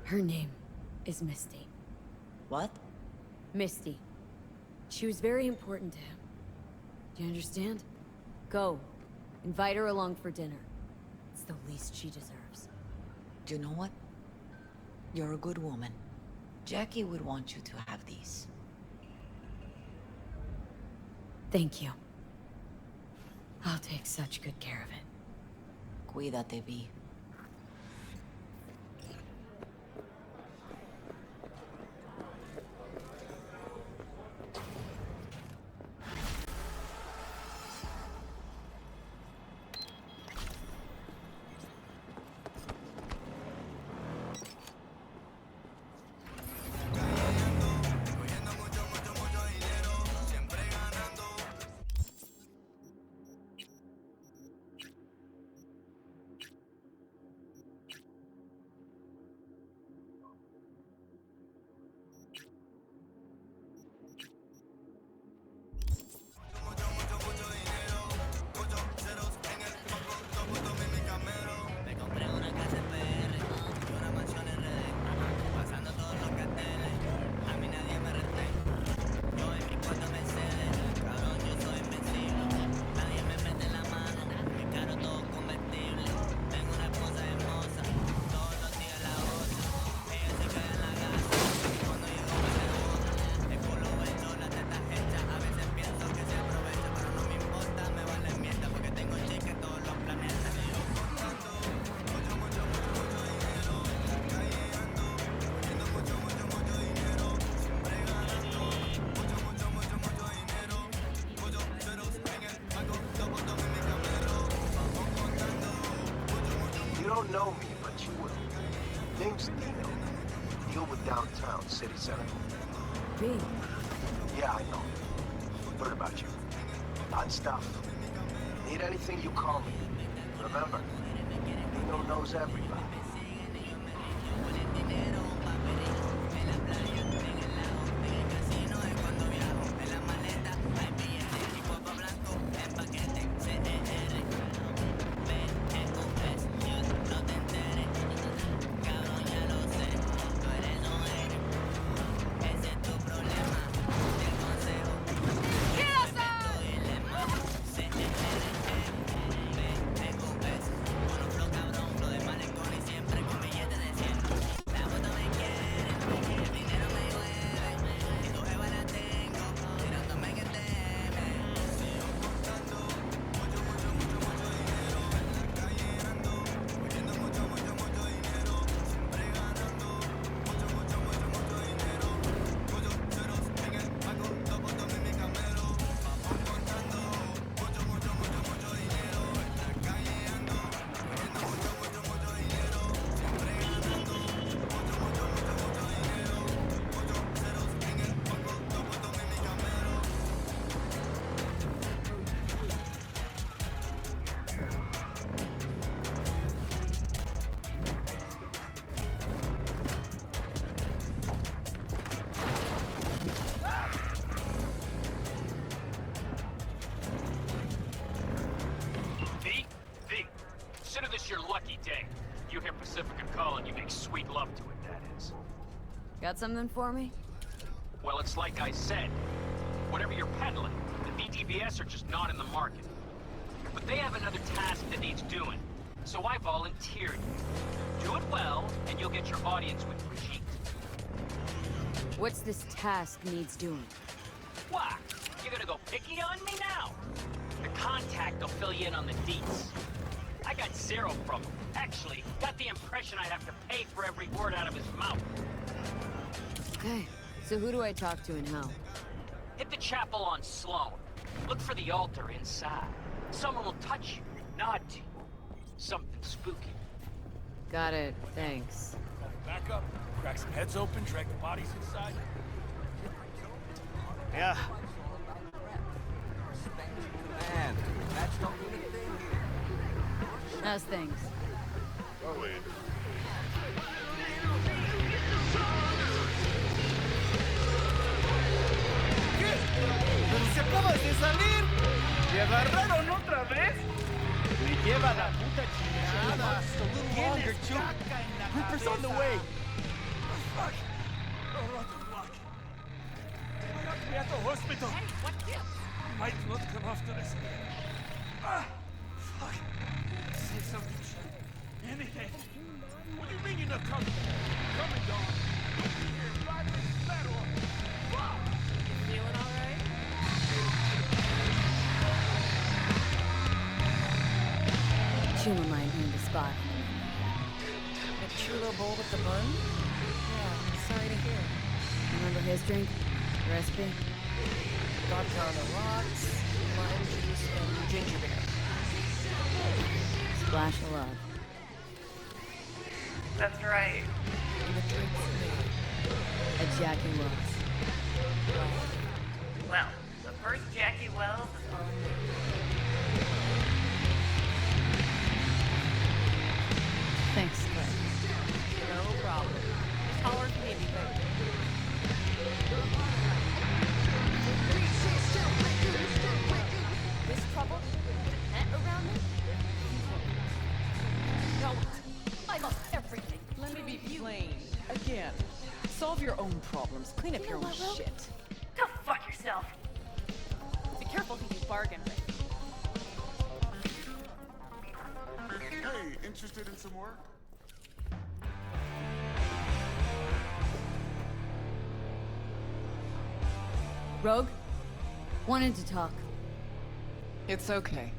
Her name is Misty. What? Misty. She was very important to him. Do you understand? Go. Invite her along for dinner. It's the least she deserves. Do you know what? You're a good woman. Jackie would want you to have these. Thank you. I'll take such good care of it. Cuídate, Vi. You don't know me, but you will. Name's Dino. Deal with downtown, city center. B. Yeah, I know. Heard about you. Hot stuff. Need anything, you call me. Remember, Dino knows everybody. Consider this your lucky day. You hear Pacifica calling, you make sweet love to it, that is. Got something for me? Well, it's like I said. Whatever you're peddling, the VTBS are just not in the market. But they have another task that needs doing, so I volunteered you. Do it well, and you'll get your audience with Brigitte. What's this task needs doing? What? You're gonna go picky on me now? The contact will fill you in on the deets. I got zero from him. Actually, got the impression I'd have to pay for every word out of his mouth. Okay, so who do I talk to and how? Hit the chapel on Sloan. Look for the altar inside. Someone will touch you, nod to you. Something spooky. Got it, thanks. Back up, crack some heads open, drag the bodies inside. Yeah. Man, match don't mean a thing here. How's things? ¿Qué? ¿Pero si acabas de salir? ¿Te agarraron otra vez? Me lleva la puta chingada. Tienes caca en la cabeza. On the way. Fuck. Oh, what the fuck? I have to be at the hospital. Hey, what's this? Might not come after us again. Ah! Fuck. Say something, Sean. Anything. What do you mean you're not coming? Coming, dog. Don't be here. 5 minutes flat or... Fuck! Feeling alright? Chuma might need a spot. A chulo bowl with the bun? Yeah, sorry to hear. Remember his drink? Recipe? Vodka on the rocks, lime juice, and ginger beer. Splash of love. That's right. And the drink's made. A Jackie Wells. Well, the first Jackie Wells is on me. Thanks, Claire. No problem. Holler for me, baby. This trouble? The net around me? No, I lost everything. Let me be plain. Again. Solve your own problems. Clean up your own shit. Go fuck yourself. Be careful who you bargain with. Hey, interested in some work? Rogue? Wanted to talk. It's okay.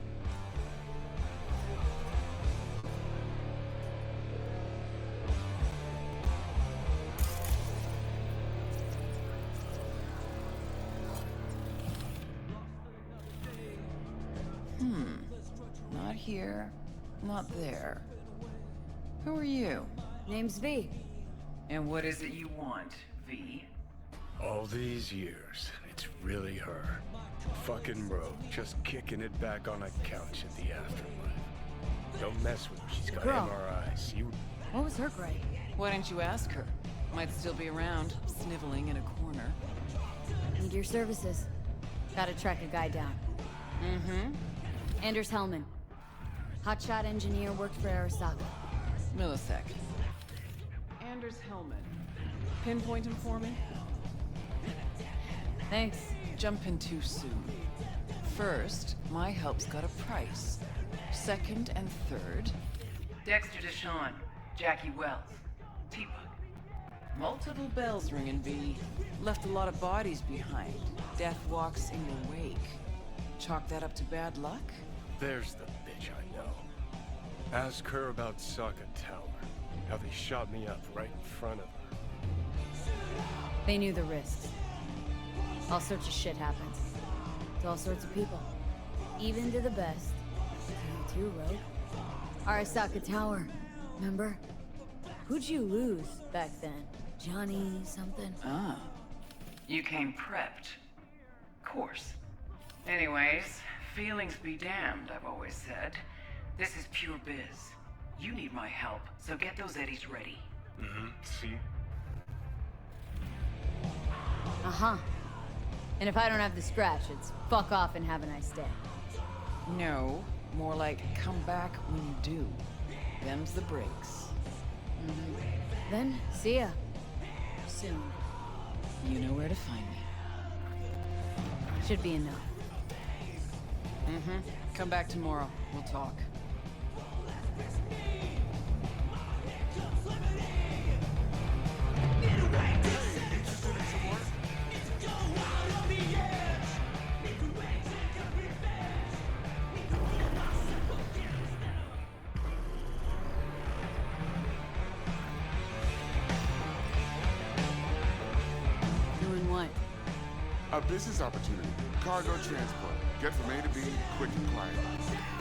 Not here, not there. Who are you? Name's V. And what is it you want, V? All these years, it's really her. Fucking Rogue, just kicking it back on a couch at the afterlife. Don't mess with her, she's got Girl. MRIs. You... What was her gripe? Why didn't you ask her? Might still be around, sniveling in a corner. Need your services. Gotta track a guy down. Mm-hmm. Anders Hellman. Hotshot engineer, worked for Arasaka. Millisec. Anders Hellman. Pinpoint him for me? Thanks. Jumping too soon. First, my help's got a price. Second and third... Dexter Deshawn, Jackie Wells, T-Bug. Multiple bells ringing, V. Left a lot of bodies behind. Death walks in your wake. Chalk that up to bad luck? There's the bitch I know. Ask her about Saka Tower. How they shot me up right in front of her. They knew the risks. All sorts of shit happens. To all sorts of people. Even to the best. To you too, Rogue. Arasaka Tower. Remember? Who'd you lose back then? Johnny something? Ah. You came prepped. Course. Anyways, feelings be damned, I've always said. This is pure biz. You need my help, so get those eddies ready. Mm-hmm, see? Uh-huh. And if I don't have the scratch, it's fuck off and have a nice day. No, more like come back when you do. Them's the breaks. Then, see ya. Soon. You know where to find me. Should be enough. Mm-hmm. Come back tomorrow. We'll talk. Doing what? A business opportunity. Cargo transport. Get from A to B, quick and quiet.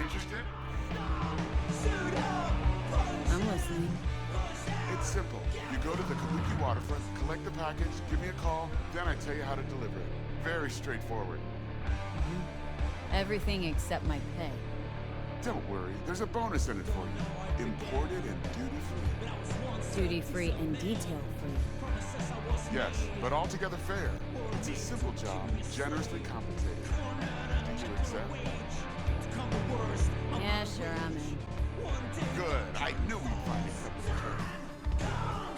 Interested? I'm listening. It's simple. You go to the Kabuki waterfront, collect the package, give me a call, then I tell you how to deliver it. Very straightforward. Everything except my pay. Don't worry, there's a bonus in it for you. Imported and duty-free. Duty-free and detail-free. Yes, but altogether fair. It's a simple job, generously compensated. Did you accept? Yeah, sure, I'm in. Good, I knew we'd find it.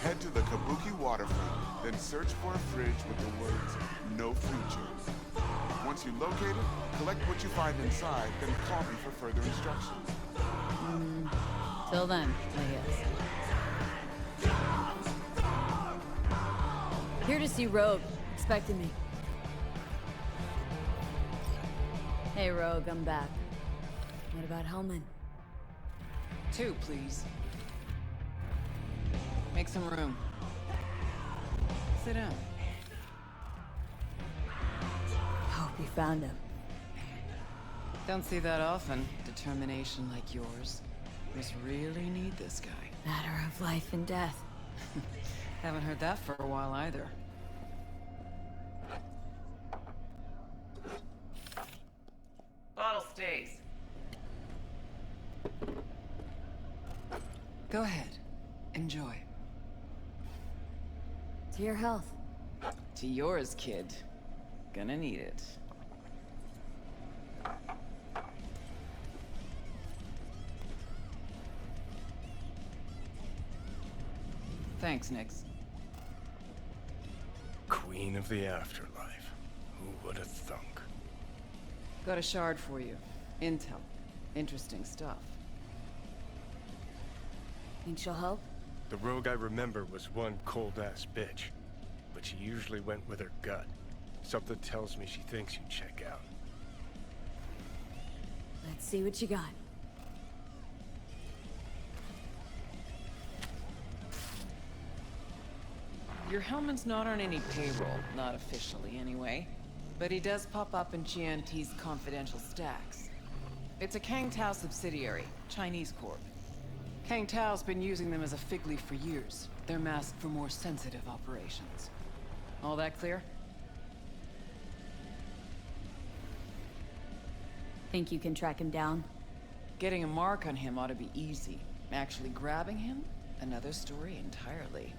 Head to the Kabuki waterfront, then search for a fridge with the words, "No future." Once Once you locate it, collect what you find inside, then call me for further instructions. Till then, I guess. Here to see Rogue. Expecting me. Hey, Rogue, I'm back. What about Hellman? 2, please. Make some room. Sit down. Hope you found him. Don't see that often. Determination like yours. Must really need this guy. Matter of life and death. Haven't heard that for a while either. Bottle stays. Go ahead. Enjoy. To your health. To yours, kid. Gonna need it. Thanks, Nix. Queen of the afterlife. Who would have thunk? Got a shard for you. Intel. Interesting stuff. Think she'll help? The rogue I remember was one cold-ass bitch. But she usually went with her gut. Something tells me she thinks you check out. Let's see what you got. Your Hellman's not on any payroll, not officially anyway. But he does pop up in GNT's confidential stacks. It's a Kang Tao subsidiary, Chinese corp. Kang Tao's been using them as a fig leaf for years. They're masked for more sensitive operations. All that clear? Think you can track him down? Getting a mark on him ought to be easy. Actually grabbing him? Another story entirely.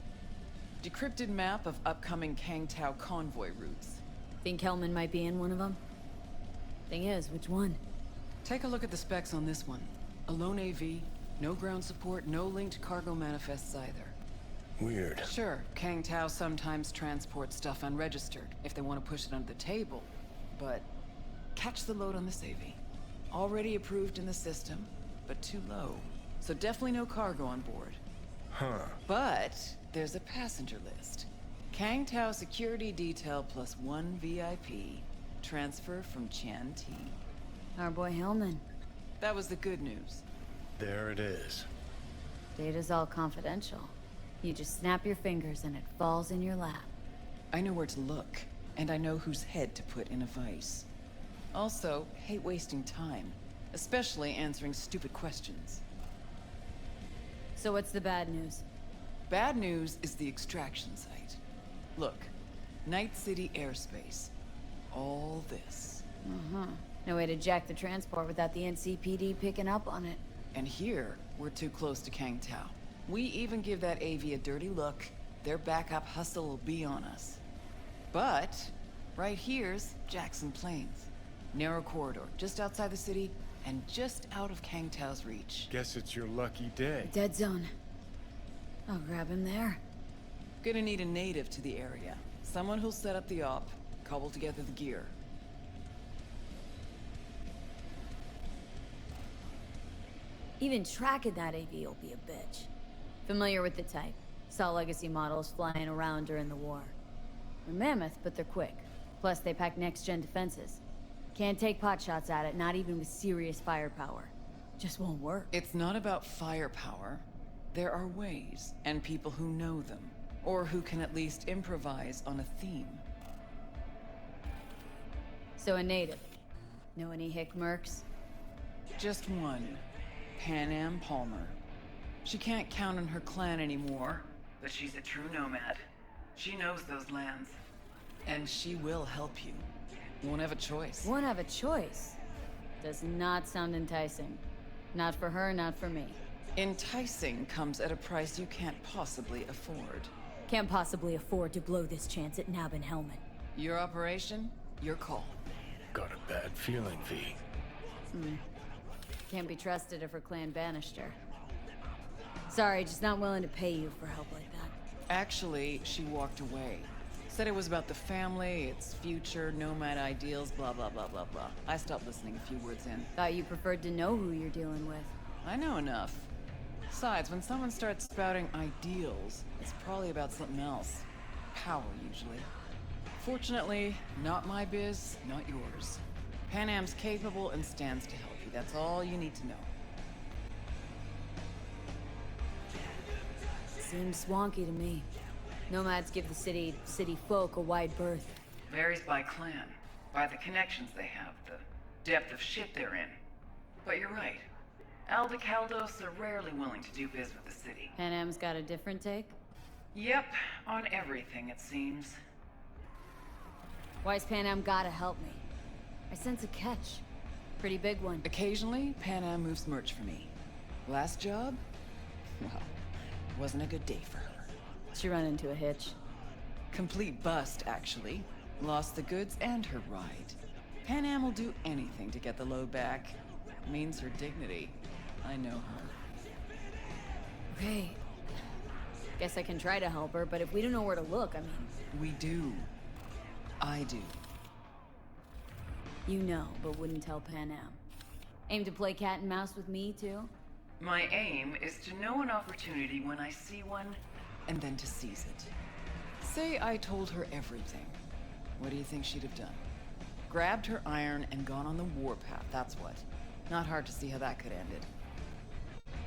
Decrypted map of upcoming Kang Tao convoy routes. Think Hellman might be in one of them? Thing is, which one? Take a look at the specs on this one. A lone AV, no ground support, no linked cargo manifests either. Weird. Sure, Kang Tao sometimes transports stuff unregistered if they want to push it under the table. But catch the load on this AV. Already approved in the system, but too low. So definitely no cargo on board. Huh. But there's a passenger list. Kang Tao security detail plus 1 VIP. Transfer from Chan T. Our boy Hellman. That was the good news. There it is. Data's all confidential. You just snap your fingers and it falls in your lap. I know where to look, and I know whose head to put in a vice. Also, hate wasting time, especially answering stupid questions. So what's the bad news? Bad news is the extraction site. Look, Night City airspace. All this. No way to jack the transport without the NCPD picking up on it. And here, we're too close to Kang Tao. We even give that AV a dirty look, their backup hustle will be on us. But, right here's Jackson Plains. Narrow corridor, just outside the city, and just out of Kang Tao's reach. Guess it's your lucky day. Dead zone. I'll grab him there. Gonna need a native to the area. Someone who'll set up the op, cobble together the gear. Even tracking that AV will be a bitch. Familiar with the type. Saw legacy models flying around during the war. They're mammoth, but they're quick. Plus, they pack next-gen defenses. Can't take potshots at it, not even with serious firepower. Just won't work. It's not about firepower. There are ways, and people who know them. Or who can at least improvise on a theme. So a native. Know any hick mercs? Just one. Pan Am Palmer. She can't count on her clan anymore, but she's a true nomad. She knows those lands. And she will help you. Won't have a choice. Won't have a choice? Does not sound enticing. Not for her, not for me. Enticing comes at a price you can't possibly afford. Can't possibly afford to blow this chance at nabbing Hellman. Your operation, your call. Got a bad feeling, V. Can't be trusted if her clan banished her. Sorry, just not willing to pay you for help like that. Actually, she walked away. Said it was about the family, its future, nomad ideals, blah, blah, blah, blah, blah. I stopped listening a few words in. Thought you preferred to know who you're dealing with. I know enough. Besides, when someone starts spouting ideals, it's probably about something else. Power, usually. Fortunately, not my biz, not yours. Pan Am's capable and stands to help you. That's all you need to know. Seems swanky to me. Nomads give the city folk a wide berth. Varies by clan, by the connections they have, the depth of shit they're in. But you're right. Aldecaldos are rarely willing to do biz with the city. Pan Am's got a different take? Yep, on everything it seems. Why's Pan Am gotta help me? I sense a catch. Pretty big one. Occasionally, Pan Am moves merch for me. Last job? Well, wasn't a good day for her. She run into a hitch. Complete bust, actually. Lost the goods and her ride. Pan Am will do anything to get the load back. Means her dignity. I know her. Okay. Guess I can try to help her, but if we don't know where to look, I mean... We do. I do. You know, but wouldn't tell Pan Am. Aim to play cat and mouse with me, too? My aim is to know an opportunity when I see one, and then to seize it. Say I told her everything. What do you think she'd have done? Grabbed her iron and gone on the warpath, that's what. Not hard to see how that could end it.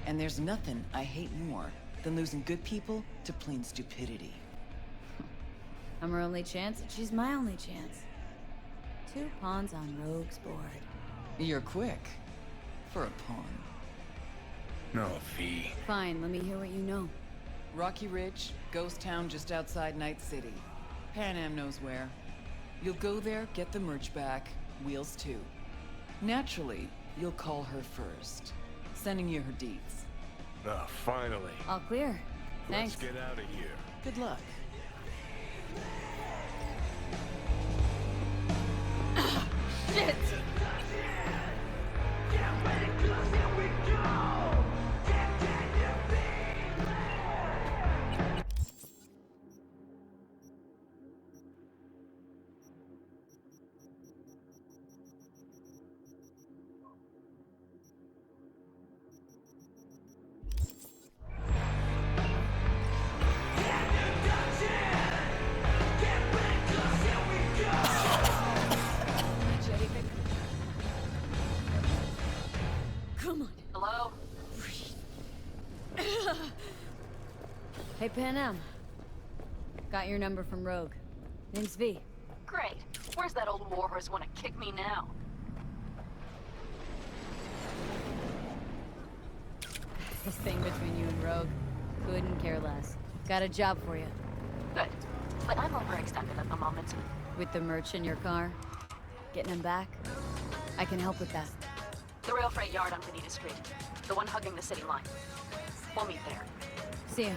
And there's nothing I hate more than losing good people to plain stupidity. I'm her only chance, and she's my only chance. 2 pawns on Rogue's board. You're quick. For a pawn. No, V. Fine, let me hear what you know. Rocky Ridge, ghost town just outside Night City. Pan Am knows where. You'll go there, get the merch back, wheels too. Naturally, you'll call her first. Sending you her deeds. Ah, finally. All clear. Thanks. Let's get out of here. Good luck. Shit! Hey, Pan Am. Got your number from Rogue. Name's V. Great. Where's that old warhorse wanna kick me now? This thing between you and Rogue. Couldn't care less. Got a job for you. Good. But I'm overextended at the moment. With the merch in your car? Getting him back? I can help with that. The rail freight yard on Bonita Street. The one hugging the city line. We'll meet there. See ya.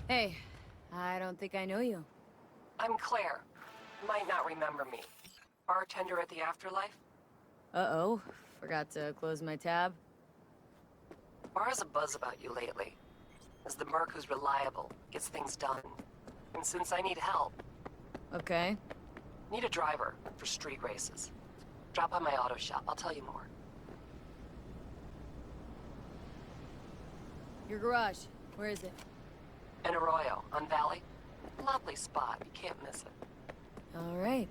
Hey, I don't think I know you. I'm Claire. Might not remember me. Bartender at the Afterlife? Uh-oh. Forgot to close my tab. Bar has a buzz about you lately. As the merc who's reliable, gets things done. And since I need help... Okay. Need a driver for street races. Drop by my auto shop, I'll tell you more. Your garage. Where is it? In Arroyo, on Valley. Lovely spot, you can't miss it. All right.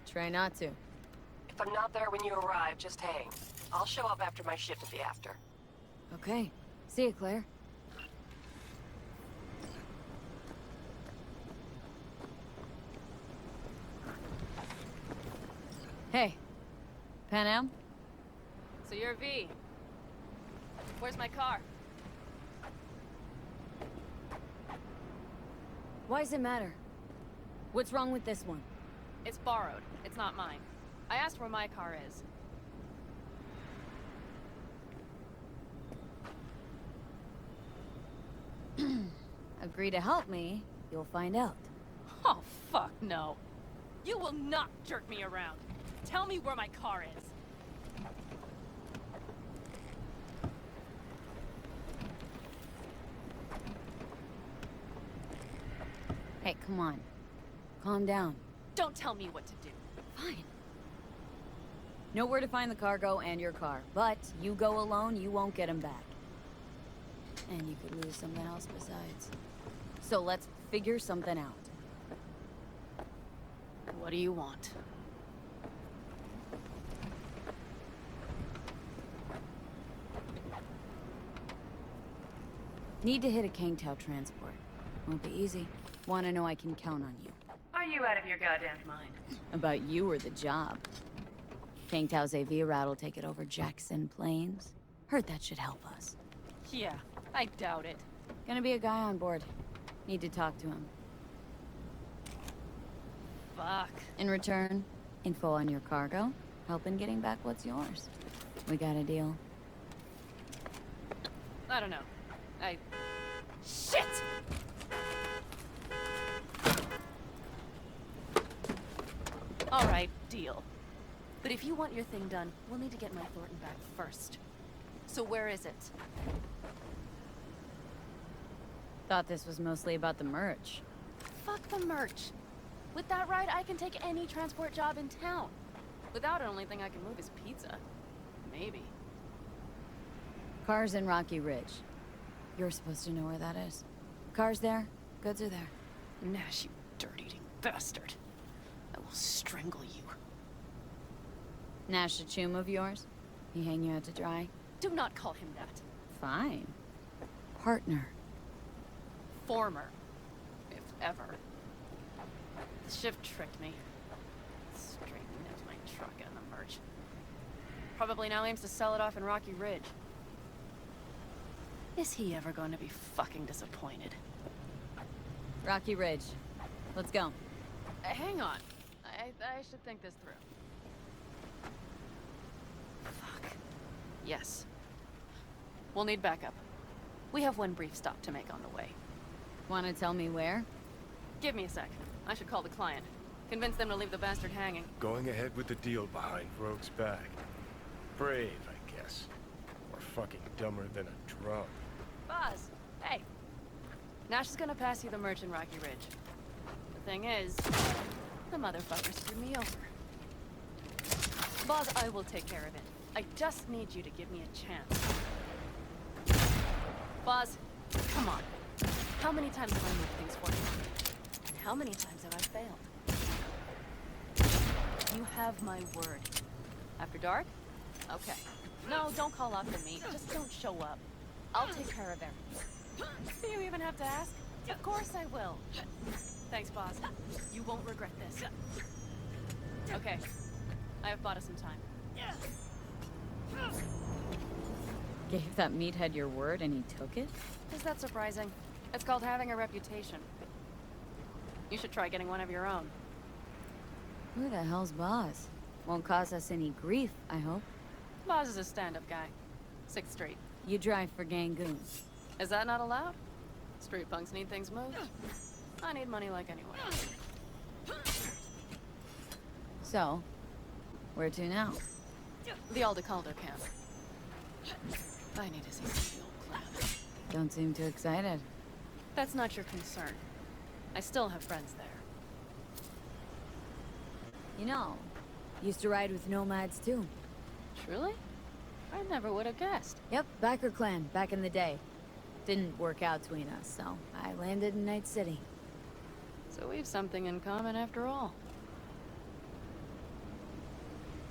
Try not to. If I'm not there when you arrive, just hang. I'll show up after my shift at the after. Okay. See you, Claire. Hey. Pan Am? So you're V. Where's my car? Why does it matter? What's wrong with this one? It's borrowed. It's not mine. I asked where my car is. Agree to help me, you'll find out. Oh, fuck no. You will not jerk me around. Tell me where my car is. Hey, come on. Calm down. Don't tell me what to do. Fine. Know where to find the cargo and your car, but you go alone, you won't get them back. And you could lose something else besides. So let's figure something out. What do you want? Need to hit a Kangtao transport. Won't be easy. Want to know I can count on you. Are you out of your goddamn mind? About you or the job. Kangtao's AV route will take it over Jackson Plains. Heard that should help us. Yeah, I doubt it. Gonna be a guy on board. Need to talk to him. Fuck. In return, info on your cargo, help in getting back what's yours. We got a deal. I don't know. Shit! Alright, deal. But if you want your thing done, we'll need to get my Thornton back first. So where is it? Thought this was mostly about the merch. Fuck the merch. With that ride, I can take any transport job in town. Without it, only thing I can move is pizza. Maybe. Car's in Rocky Ridge. You're supposed to know where that is. Car's there, goods are there. Nash, you dirt-eating bastard. I will strangle you. Nash, a chum of yours? He hang you out to dry? Do not call him that. Fine. Partner. Former. If ever. The shift tricked me. Straight nipped my truck and the merch. Probably now aims to sell it off in Rocky Ridge. Is he ever going to be fucking disappointed? Rocky Ridge. Let's go. Hang on. I should think this through. Fuck. Yes. We'll need backup. We have one brief stop to make on the way. Want to tell me where? Give me a sec. I should call the client. Convince them to leave the bastard hanging. Going ahead with the deal behind Rogue's back. Brave, I guess. Or fucking dumber than a drum. Boz, hey. Nash is gonna pass you the merch in Rocky Ridge. The thing is, the motherfucker screwed me over. Boz, I will take care of it. I just need you to give me a chance. Boz, come on. How many times have I moved things for you? And how many times have I failed? You have my word. After dark? Okay. No, don't call after me. Just don't show up. I'll take care of everything. Do you even have to ask? Of course I will. Thanks, boss. You won't regret this. Okay. I have bought us some time. Gave that meathead your word and he took it? Is that surprising? It's called having a reputation. You should try getting one of your own. Who the hell's Boz? Won't cause us any grief, I hope. Boz is a stand-up guy. 6th Street. You drive for Gangoon. Is that not allowed? Street punks need things moved. I need money like anyone else. So, where to now? The Aldecaldo camp. I need to see some old clown. Don't seem too excited. That's not your concern. I still have friends there. You know, used to ride with nomads too. Truly? I never would have guessed. Yep, Backer clan, back in the day. Didn't work out between us, so I landed in Night City. So we've something in common after all.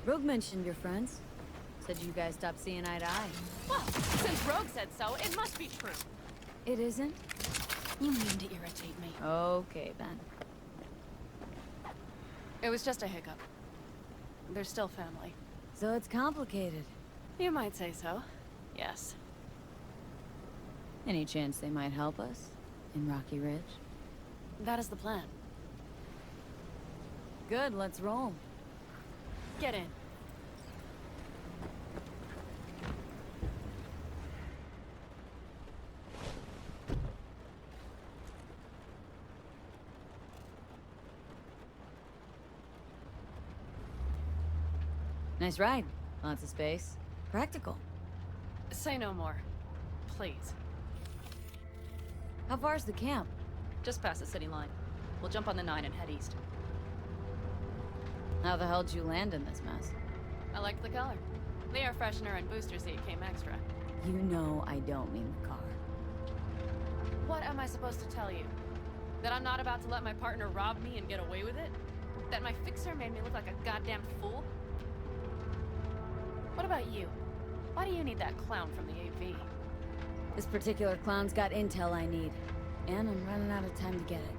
Rogue mentioned your friends. Said you guys stopped seeing eye to eye. Well, since Rogue said so, it must be true. It isn't? You mean to irritate me. Okay, then. It was just a hiccup. They're still family. So it's complicated. You might say so. Yes. Any chance they might help us? In Rocky Ridge? That is the plan. Good, let's roll. Get in. Nice ride. Lots of space. Practical. Say no more. Please. How far's the camp? Just past the city line. We'll jump on the 9 and head east. How the hell did you land in this mess? I liked the color. The air freshener and booster seat came extra. You know I don't mean the car. What am I supposed to tell you? That I'm not about to let my partner rob me and get away with it? That my fixer made me look like a goddamn fool? What about you? Why do you need that clown from the AV? This particular clown's got intel I need. And I'm running out of time to get it.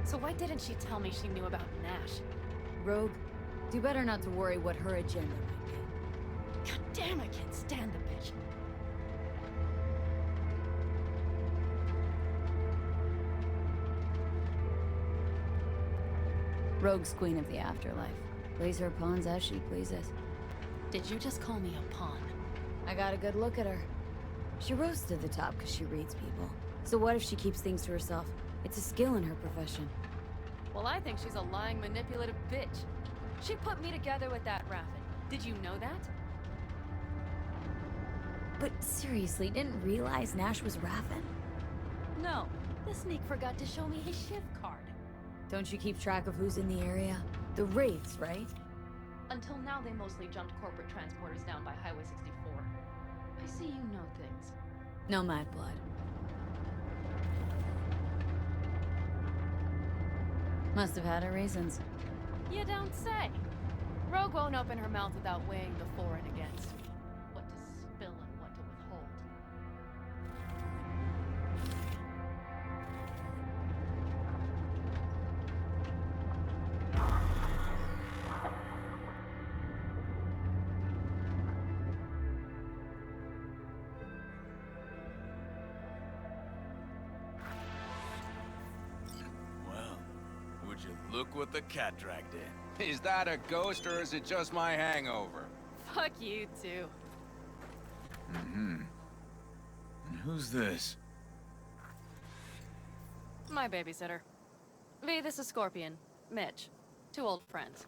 So why didn't she tell me she knew about Nash? Rogue, do better not to worry what her agenda might be. God damn, I can't stand the bitch. Rogue's queen of the afterlife. Plays her pawns as she pleases. Did you just call me a pawn? I got a good look at her. She rose to the top because she reads people. So what if she keeps things to herself? It's a skill in her profession. Well, I think she's a lying, manipulative bitch. She put me together with that Raffin. Did you know that? But seriously, didn't realize Nash was Raffin? No. The sneak forgot to show me his shiv card. Don't you keep track of who's in the area? The Wraiths, right? Until now, they mostly jumped corporate transporters down by Highway 64. I see you know things. Nomad blood. Must have had her reasons. You don't say. Rogue won't open her mouth without weighing the for and against. What to spill and what to withhold. Well, would you look what the cat dragged in? Is that a ghost or is it just my hangover? Fuck you too. Mm-hmm. And who's this? My babysitter. V, this is Scorpion. Mitch. 2 old friends.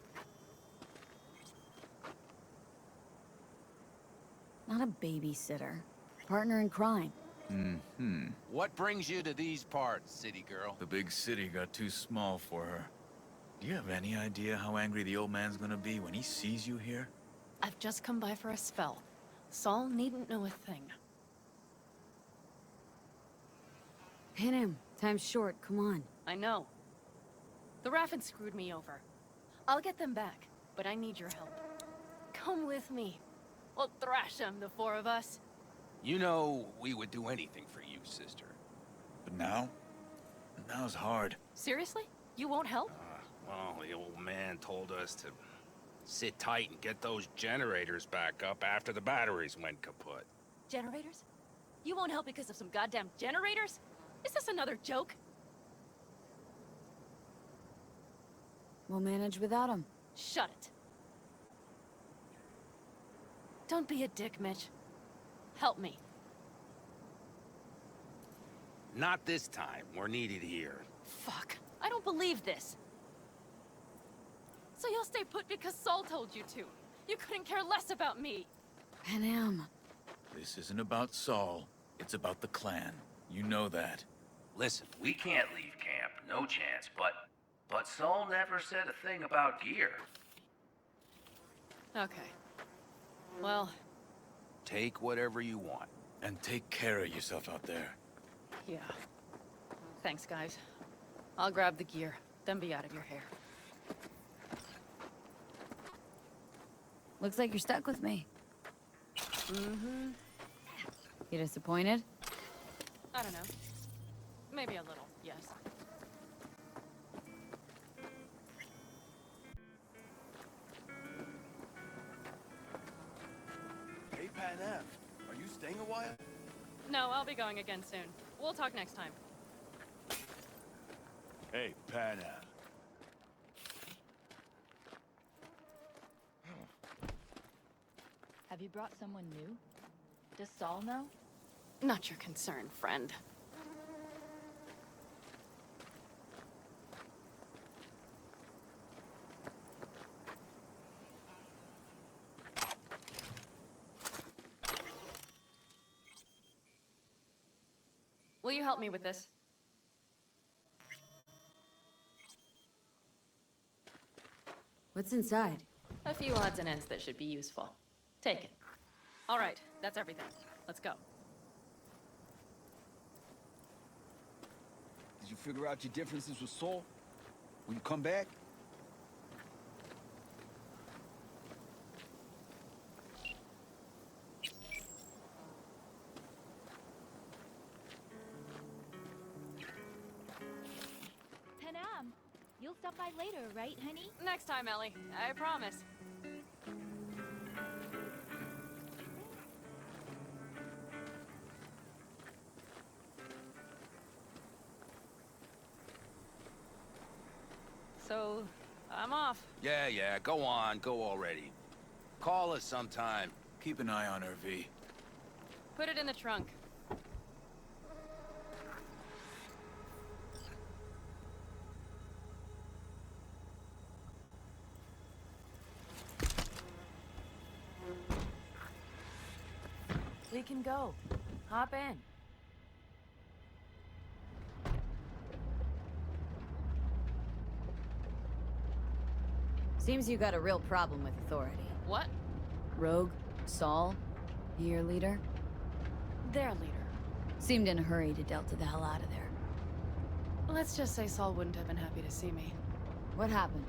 Not a babysitter. Partner in crime. Mm-hmm. What brings you to these parts, city girl? The big city got too small for her. Do you have any idea how angry the old man's gonna be when he sees you here? I've just come by for a spell. Saul needn't know a thing. Pin him. Time's short. Come on. I know. The Raffin screwed me over. I'll get them back, but I need your help. Come with me. We'll thrash them, the 4 of us. You know, we would do anything for you, sister. But now? Now's hard. Seriously? You won't help? Well, the old man told us to sit tight and get those generators back up after the batteries went kaput. Generators? You won't help because of some goddamn generators? Is this another joke? We'll manage without him. Shut it. Don't be a dick, Mitch. Help me. Not this time. We're needed here. Fuck. I don't believe this. So you'll stay put because Saul told you to. You couldn't care less about me. Panam. This isn't about Saul. It's about the clan. You know that. Listen, we can't leave camp. No chance, but Saul never said a thing about gear. Okay. Well... Take whatever you want. And take care of yourself out there. yeah. Thanks, guys. I'll grab the gear, then be out of your hair. Looks like you're stuck with me. Mm-hmm. You disappointed? I don't know. Maybe a little, yes. Hey, Panam, are you staying a while? No, I'll be going again soon. We'll talk next time. Hey, Panam. Have you brought someone new? Does Saul know? Not your concern, friend. Will you help me with this? What's inside? A few odds and ends that should be useful. Take it. All right, that's everything. Let's go. Did you figure out your differences with Saul? Will you come back? Panam, you'll stop by later, right, honey? Next time, Ellie. I promise. So, I'm off. Yeah, go on, go already. Call us sometime. Keep an eye on her, V. Put it in the trunk. We can go. Hop in. Seems you got a real problem with authority. What? Rogue? Saul? Your leader? Their leader. Seemed in a hurry to Delta the hell out of there. Let's just say Saul wouldn't have been happy to see me. What happened?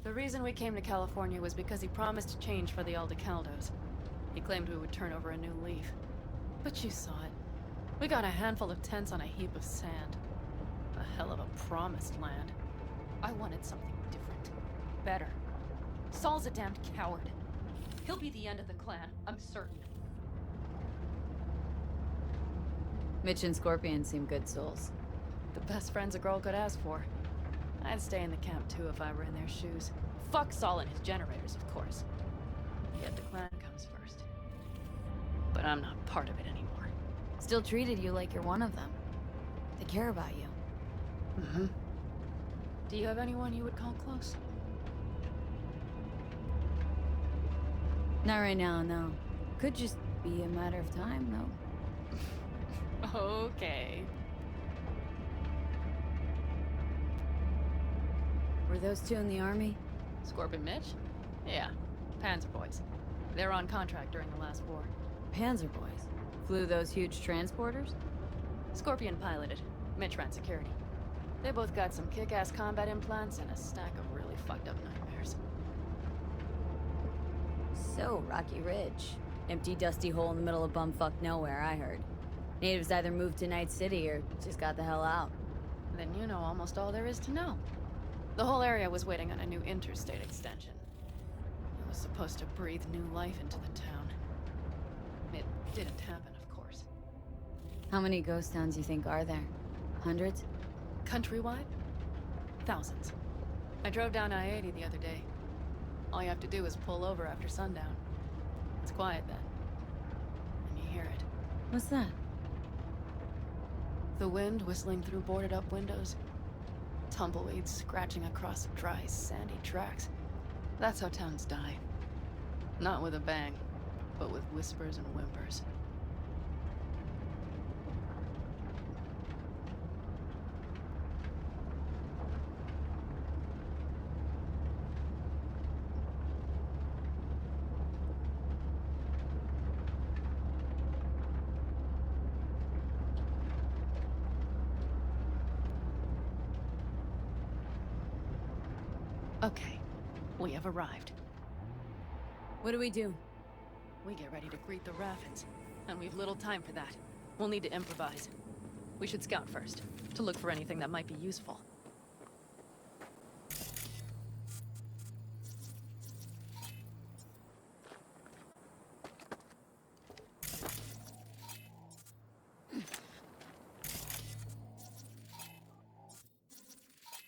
The reason we came to California was because he promised to change for the Aldecaldos. He claimed we would turn over a new leaf. But you saw it. We got a handful of tents on a heap of sand. A hell of a promised land. I wanted something different. Better. Saul's a damned coward. He'll be the end of the clan, I'm certain. Mitch and Scorpion seem good souls. The best friends a girl could ask for. I'd stay in the camp too if I were in their shoes. Fuck Saul and his generators, of course. Yet the clan comes first. But I'm not part of it anymore. Still treated you like you're one of them. They care about you. Mm-hmm. Do you have anyone you would call close? Not right now, no. Could just be a matter of time, though. Okay. Were those two in the army? Scorpion Mitch? Yeah. Panzer boys. They were on contract during the last war. Panzer boys? Flew those huge transporters? Scorpion piloted. Mitch ran security. They both got some kick-ass combat implants and a stack of really fucked up nightmares. So, Rocky Ridge. Empty, dusty hole in the middle of bumfuck nowhere, I heard. Natives either moved to Night City or just got the hell out. Then you know almost all there is to know. The whole area was waiting on a new interstate extension. It was supposed to breathe new life into the town. It didn't happen, of course. How many ghost towns you think are there? Hundreds? Countrywide? Thousands. I drove down I-80 the other day. All you have to do is pull over after sundown. It's quiet then. What's that? The wind whistling through boarded up windows. Tumbleweeds scratching across dry, sandy tracks. That's how towns die. Not with a bang, but with whispers and whimpers. Okay, we have arrived. What do we do? We get ready to greet the Raffins, and we've little time for that. We'll need to improvise. We should scout first, to look for anything that might be useful.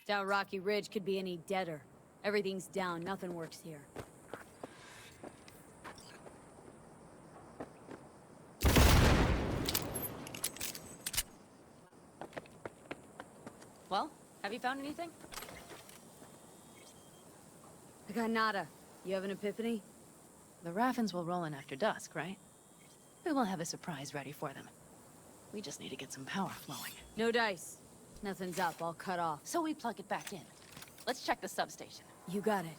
Doubt Rocky Ridge could be any deader. Everything's down, nothing works here. Well, have you found anything? I got nada. You have an epiphany? The Raffins will roll in after dusk, right? We will have a surprise ready for them. We just need to get some power flowing. No dice. Nothing's up, all cut off. So we plug it back in. Let's check the substation. You got it.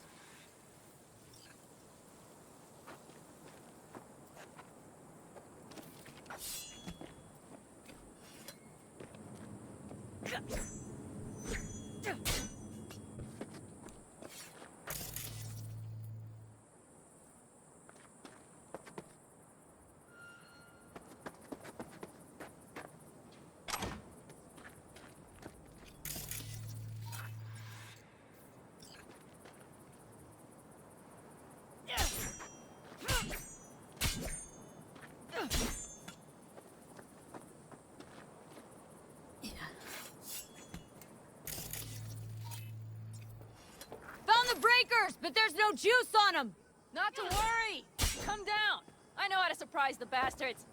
Breakers, but there's no juice on them! Not to worry! Come down! I know how to surprise the bastards!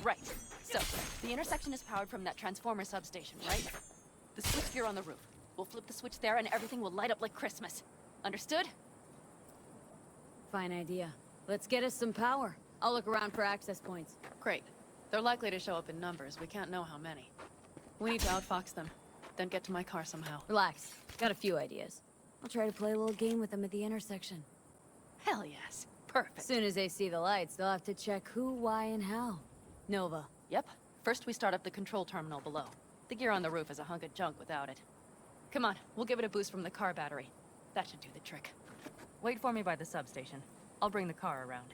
Right. So, the intersection is powered from that transformer substation, right? The switchgear on the roof. We'll flip the switch there and everything will light up like Christmas. Understood? Fine idea. Let's get us some power. I'll look around for access points. Great. They're likely to show up in numbers. We can't know how many. We need to outfox them. Then get to my car somehow. Relax. Got a few ideas. I'll try to play a little game with them at the intersection. Hell yes. Perfect. As soon as they see the lights, they'll have to check who, why, and how. Nova. Yep. First we start up the control terminal below. The gear on the roof is a hunk of junk without it. Come on, we'll give it a boost from the car battery. That should do the trick. Wait for me by the substation. I'll bring the car around.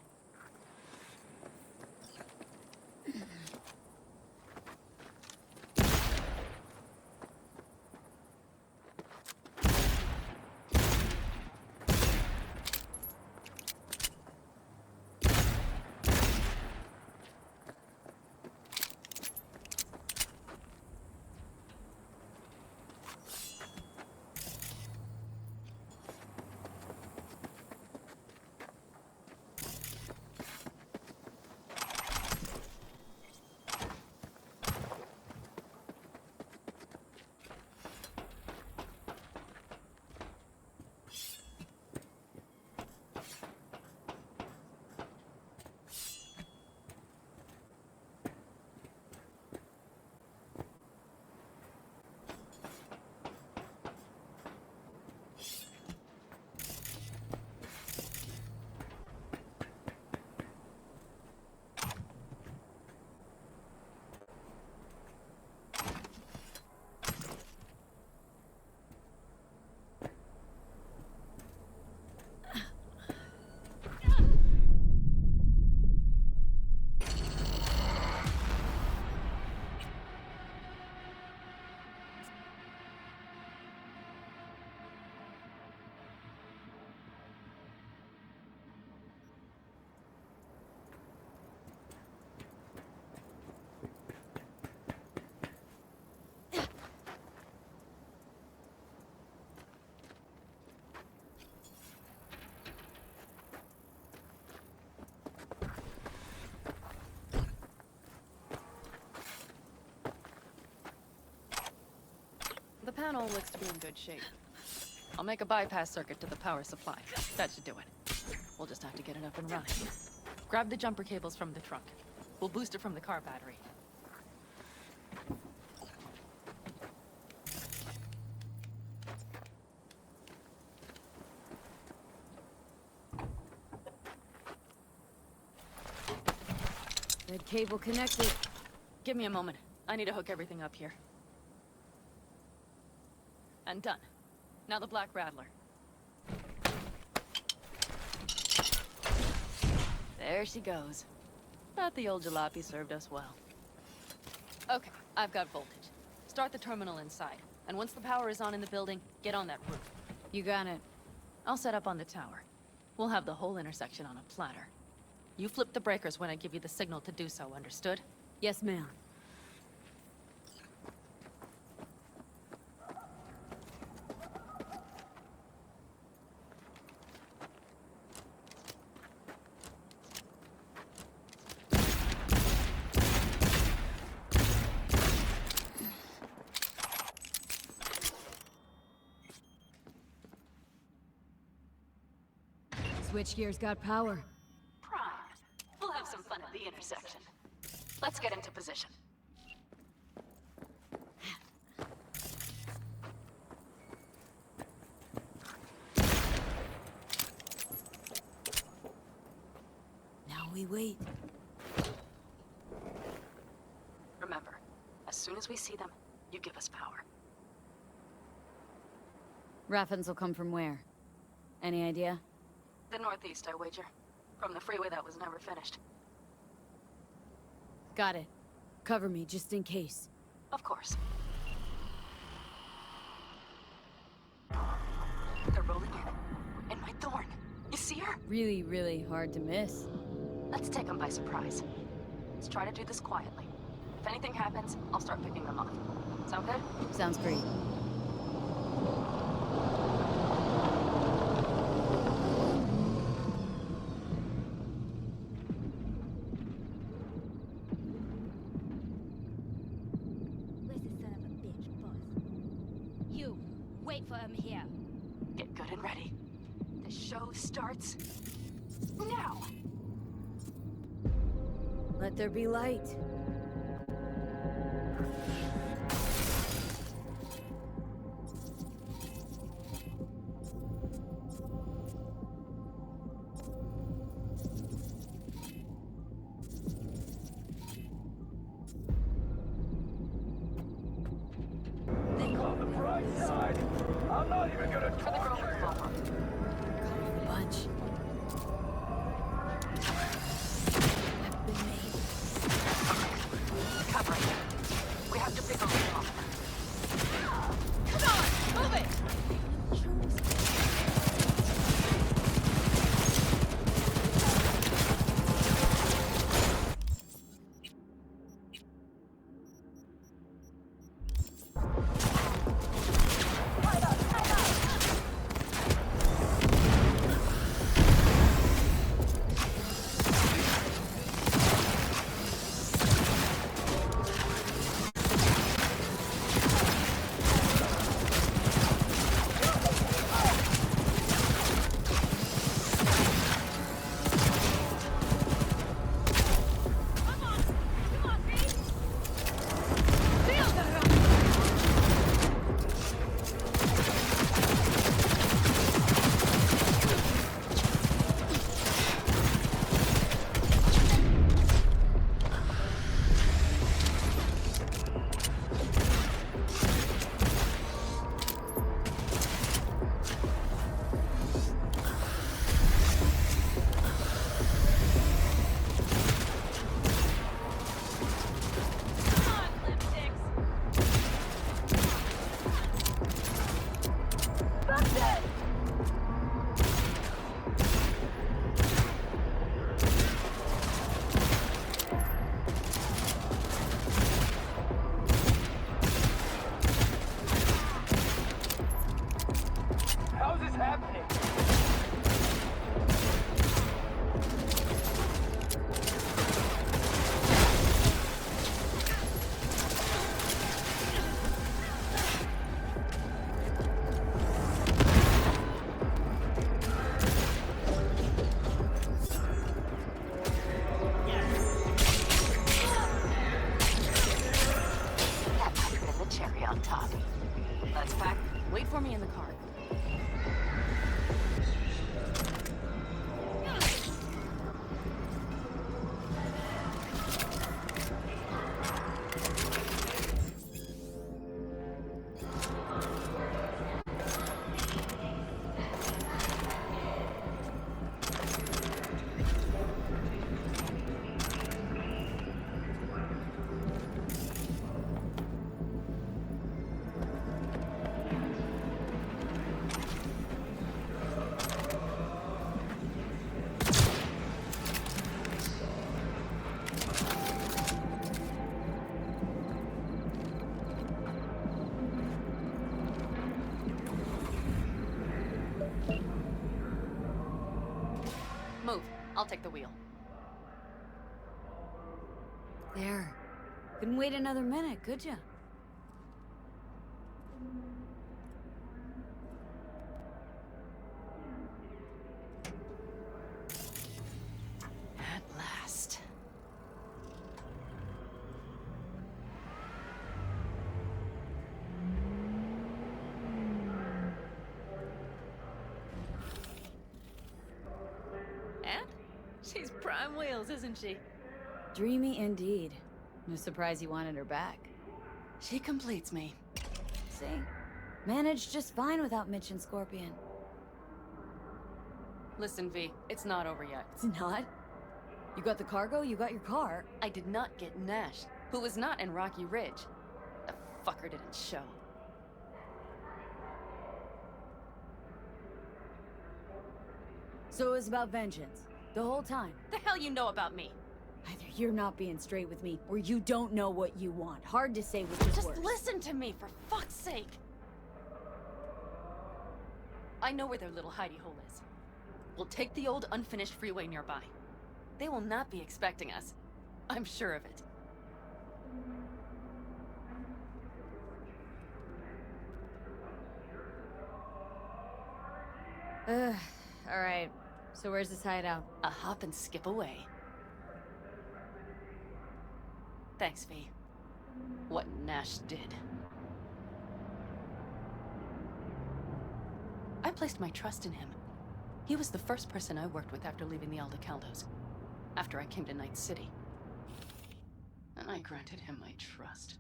panel looks to be in good shape. I'll make a bypass circuit to the power supply. That should do it. We'll just have to get it up and running. Grab the jumper cables from the trunk. We'll boost it from the car battery. Red cable connected. Give me a moment. I need to hook everything up here. And done. Now the Black Rattler. There she goes. Thought the old jalopy served us well. Okay, I've got voltage. Start the terminal inside. And once the power is on in the building, get on that roof. You got it. I'll set up on the tower. We'll have the whole intersection on a platter. You flip the breakers when I give you the signal to do so, understood? Yes, ma'am. Switchgear's got power. Primed. We'll have some fun at the intersection. Let's get into position. Now we wait. Remember, as soon as we see them, you give us power. Raffens will come from where? Any idea? The northeast, I wager. From the freeway that was never finished. Got it. Cover me, just in case. Of course. They're rolling in. In my thorn. You see her? Really, really hard to miss. Let's take them by surprise. Let's try to do this quietly. If anything happens, I'll start picking them off. Sound good? Sounds great. Wait for him here. Get good and ready. The show starts now. Let there be light. On the bright side, I'm not even gonna For the girl with the ball. Bunch. I've been made. Cover it. We have to pick them off. Come on, move it! up top. Let's pack. Wait for me in the car. Move. I'll take the wheel. There. Couldn't wait another minute, could ya? At last. And? She's prime wheels, isn't she? Dreamy indeed. No surprise you wanted her back. She completes me. See? Managed just fine without Mitch and Scorpion. Listen, V, it's not over yet. It's not? You got the cargo, you got your car. I did not get Nash, who was not in Rocky Ridge. The fucker didn't show. So it was about vengeance. The whole time. The hell you know about me? Either you're not being straight with me, or you don't know what you want. Hard to say which is Just worse. listen to me, for fuck's sake! I know where their little hidey hole is. We'll take the old unfinished freeway nearby. They will not be expecting us. I'm sure of it. Alright. So where's this hideout? A hop and skip away. Thanks, V. What Nash did. I placed my trust in him. He was the first person I worked with after leaving the Aldecaldos. After I came to Night City. And I granted him my trust.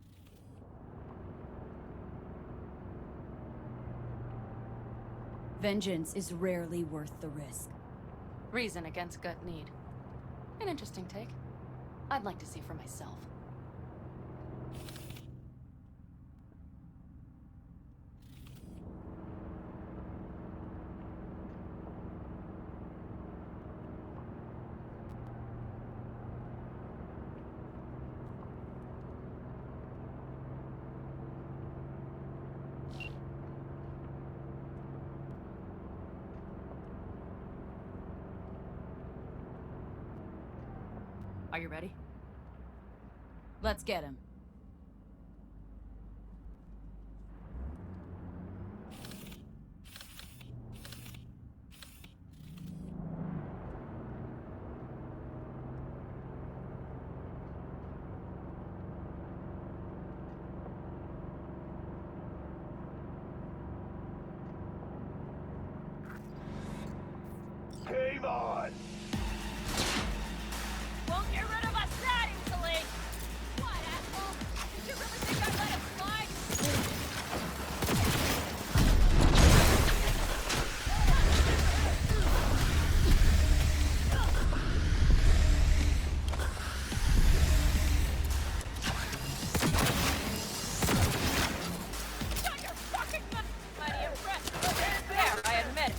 Vengeance is rarely worth the risk. Reason against gut need. An interesting take. I'd like to see for myself. Are you ready? Let's get him. Game on! Won't get rid of us that easily! What, asshole? Did you really think I'd let it slide? Shut your fucking mouth! Mighty impressed. There, I admit it.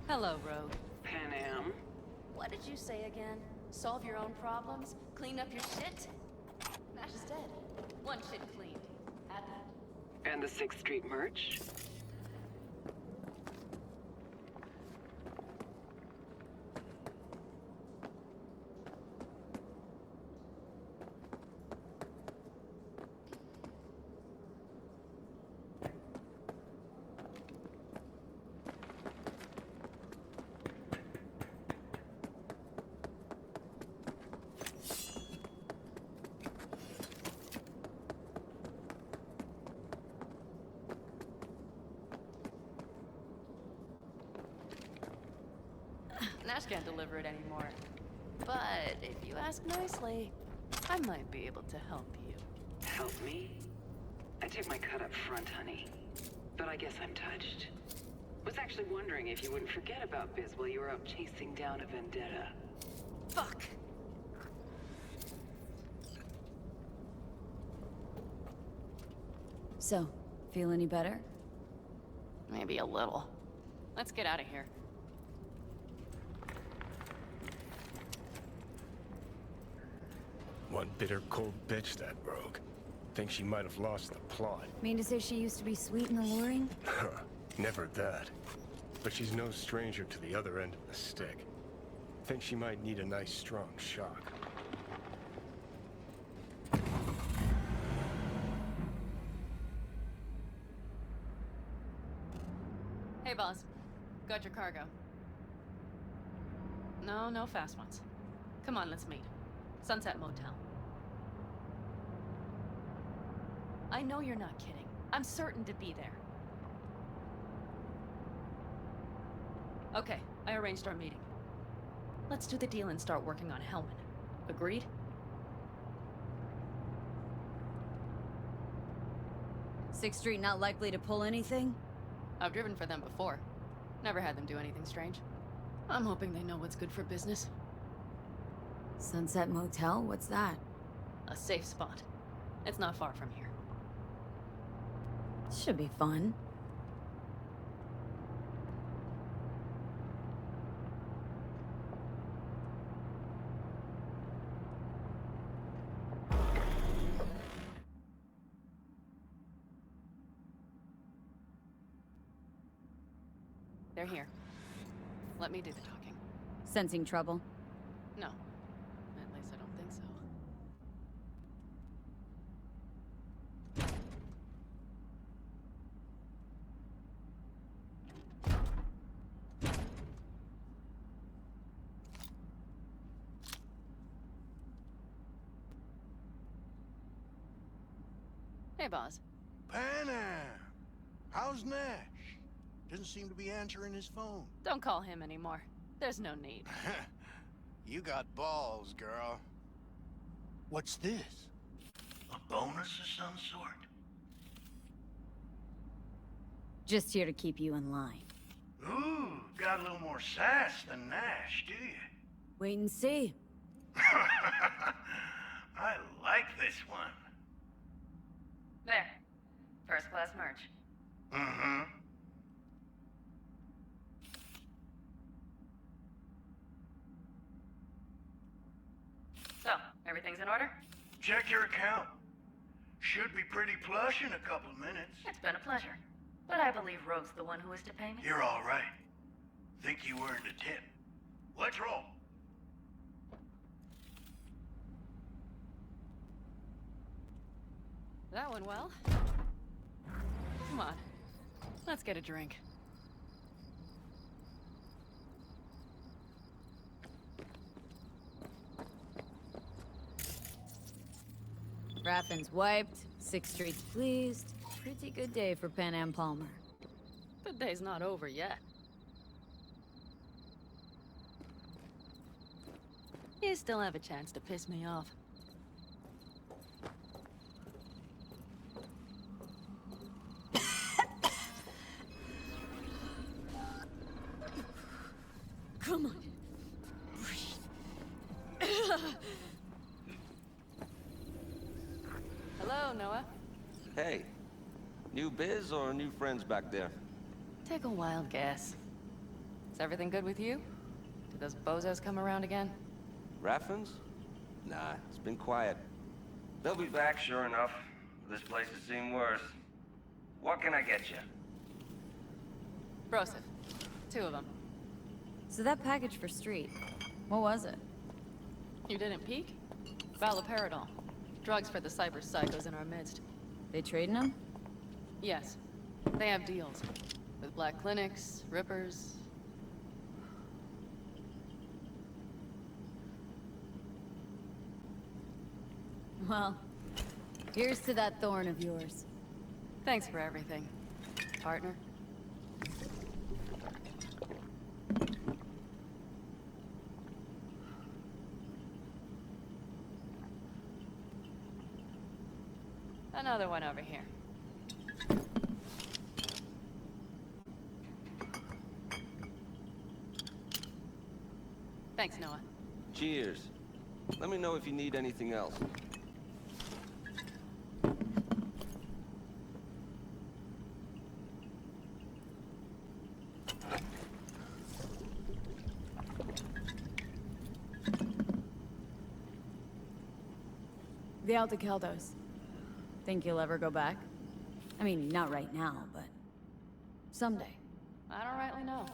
Hello, Rogue. Pan Am. What did you say again? Solve your own problems? Clean up your shit? Nash is dead. One shit cleaned. Add that. And the 6th Street merch? Nash can't deliver it anymore. But if you ask nicely, I might be able to help you. Help me? I took my cut up front, honey. But I guess I'm touched. Was actually wondering if you wouldn't forget about Biz while you were out chasing down a vendetta. Fuck! So, feel any better? Maybe a little. Let's get out of here. One bitter, cold bitch, that rogue. Think she might have lost the plot. Mean to say she used to be sweet and alluring? Never that. But she's no stranger to the other end of the stick. Think she might need a nice, strong shock. Hey, boss. Got your cargo. No fast ones. Come on, let's meet. Sunset Motel. I know you're not kidding. I'm certain to be there. Okay, I arranged our meeting. Let's do the deal and start working on Hellman. Agreed? Sixth Street not likely to pull anything? I've driven for them before. Never had them do anything strange. I'm hoping they know what's good for business. Sunset Motel? What's that? A safe spot. It's not far from here. Should be fun. They're here. Let me do the talking. Sensing trouble? No. At least I don't think so. Hey, boss. Pan Am, how's Nash? Doesn't seem to be answering his phone. Don't call him anymore. There's no need. You got balls, girl. What's this? A bonus of some sort? Just here to keep you in line. Ooh, got a little more sass than Nash, do you? Wait and see. I like this one. There. First class merch. Mm-hmm. So, everything's in order? Check your account. Should be pretty plush in a couple of minutes. It's been a pleasure. But I believe Rogue's the one who is to pay me. You're all right. Think you earned a tip. Let's roll. That went well. Come on. Let's get a drink. Raffin's wiped, 6th Street's pleased. Pretty good day for Pan Am Palmer. The day's not over yet. You still have a chance to piss me off. Come on. Hello, Noah. Hey, new biz or new friends back there? Take a wild guess. Is everything good with you? Did those bozos come around again? Raffins? Nah, it's been quiet. They'll be back, sure enough. This place has seen worse. What can I get you? Broseph. 2 of them. So that package for Street, what was it? You didn't peek? Valoperidol. Drugs for the cyber psychos in our midst. They trading them? Yes. They have deals. With black clinics, rippers. Well, here's to that thorn of yours. Thanks for everything, partner. Another one over here. Thanks, Noah. Cheers. Let me know if you need anything else. The Aldecaldos. Think you'll ever go back? I mean, not right now, but someday. I don't rightly know.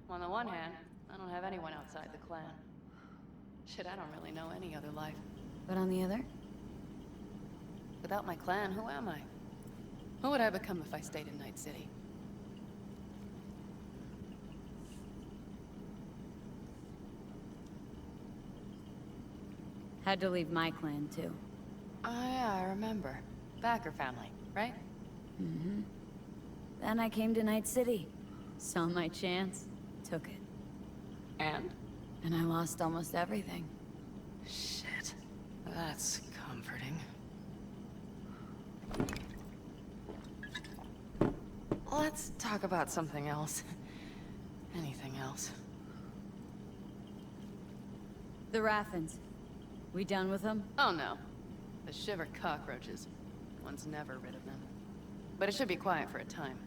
On the one hand, I don't have anyone outside the clan. Shit, I don't really know any other life. But on the other? Without my clan, who am I? Who would I become if I stayed in Night City? Had to leave my clan, too. Oh yeah, I remember. Backer family, right? Mm-hmm. Then I came to Night City. Saw my chance. Took it. And? And I lost almost everything. Shit. That's comforting. Let's talk about something else. Anything else. The Raffins. We done with them? Oh no. The shiver cockroaches. One's never rid of them. But it should be quiet for a time.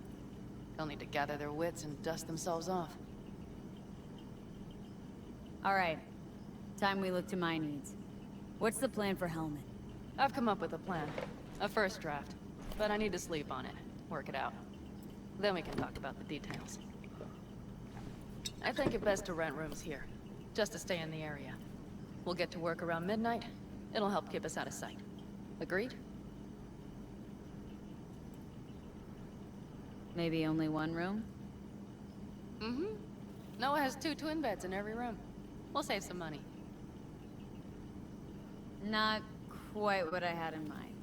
They'll need to gather their wits and dust themselves off. All right. Time we look to my needs. What's the plan for Hellman? I've come up with a plan. A first draft. But I need to sleep on it. Work it out. Then we can talk about the details. I think it best to rent rooms here. Just to stay in the area. We'll get to work around midnight. It'll help keep us out of sight. Agreed? Maybe only one room? Mm-hmm. Noah has 2 twin beds in every room. We'll save some money. Not quite what I had in mind.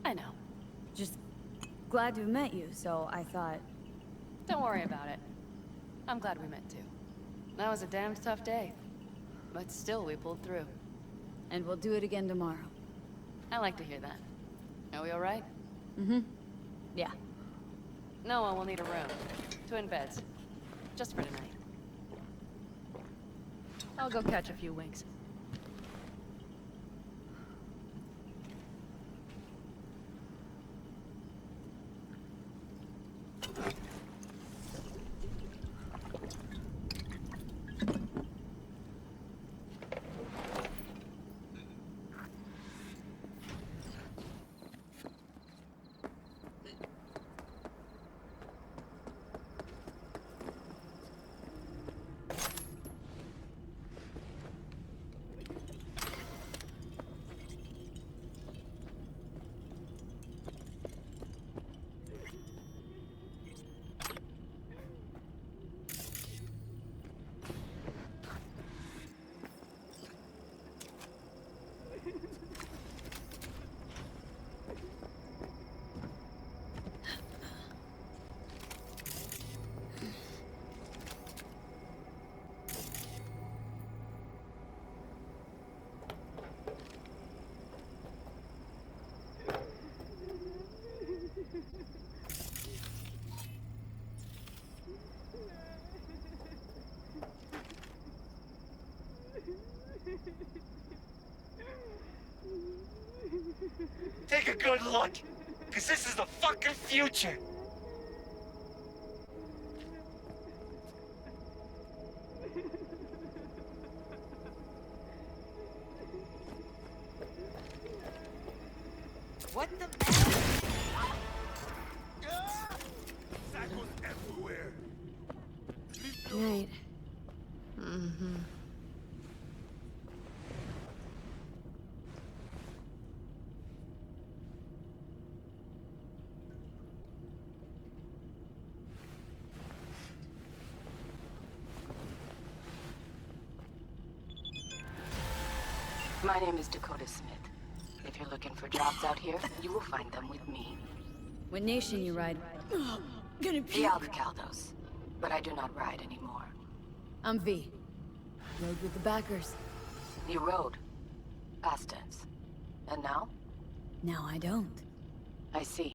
I know. Just glad to have met you, so I thought... Don't worry about it. I'm glad we met too. That was a damned tough day. But still, we pulled through. And we'll do it again tomorrow. I like to hear that. Are we alright? Mm-hmm. Yeah. No one will need a room. Twin beds. Just for tonight. I'll go catch a few winks. Take a good look, because this is the fucking future. What the? Cycles everywhere. Right. Mm-hmm. My name is Dakota Smith. If you're looking for jobs out here, you will find them with me. What nation you ride? Gonna The Alcacaldos. But I do not ride anymore. I'm V. Rode with the backers. You rode. Past tense. And now? Now I don't. I see.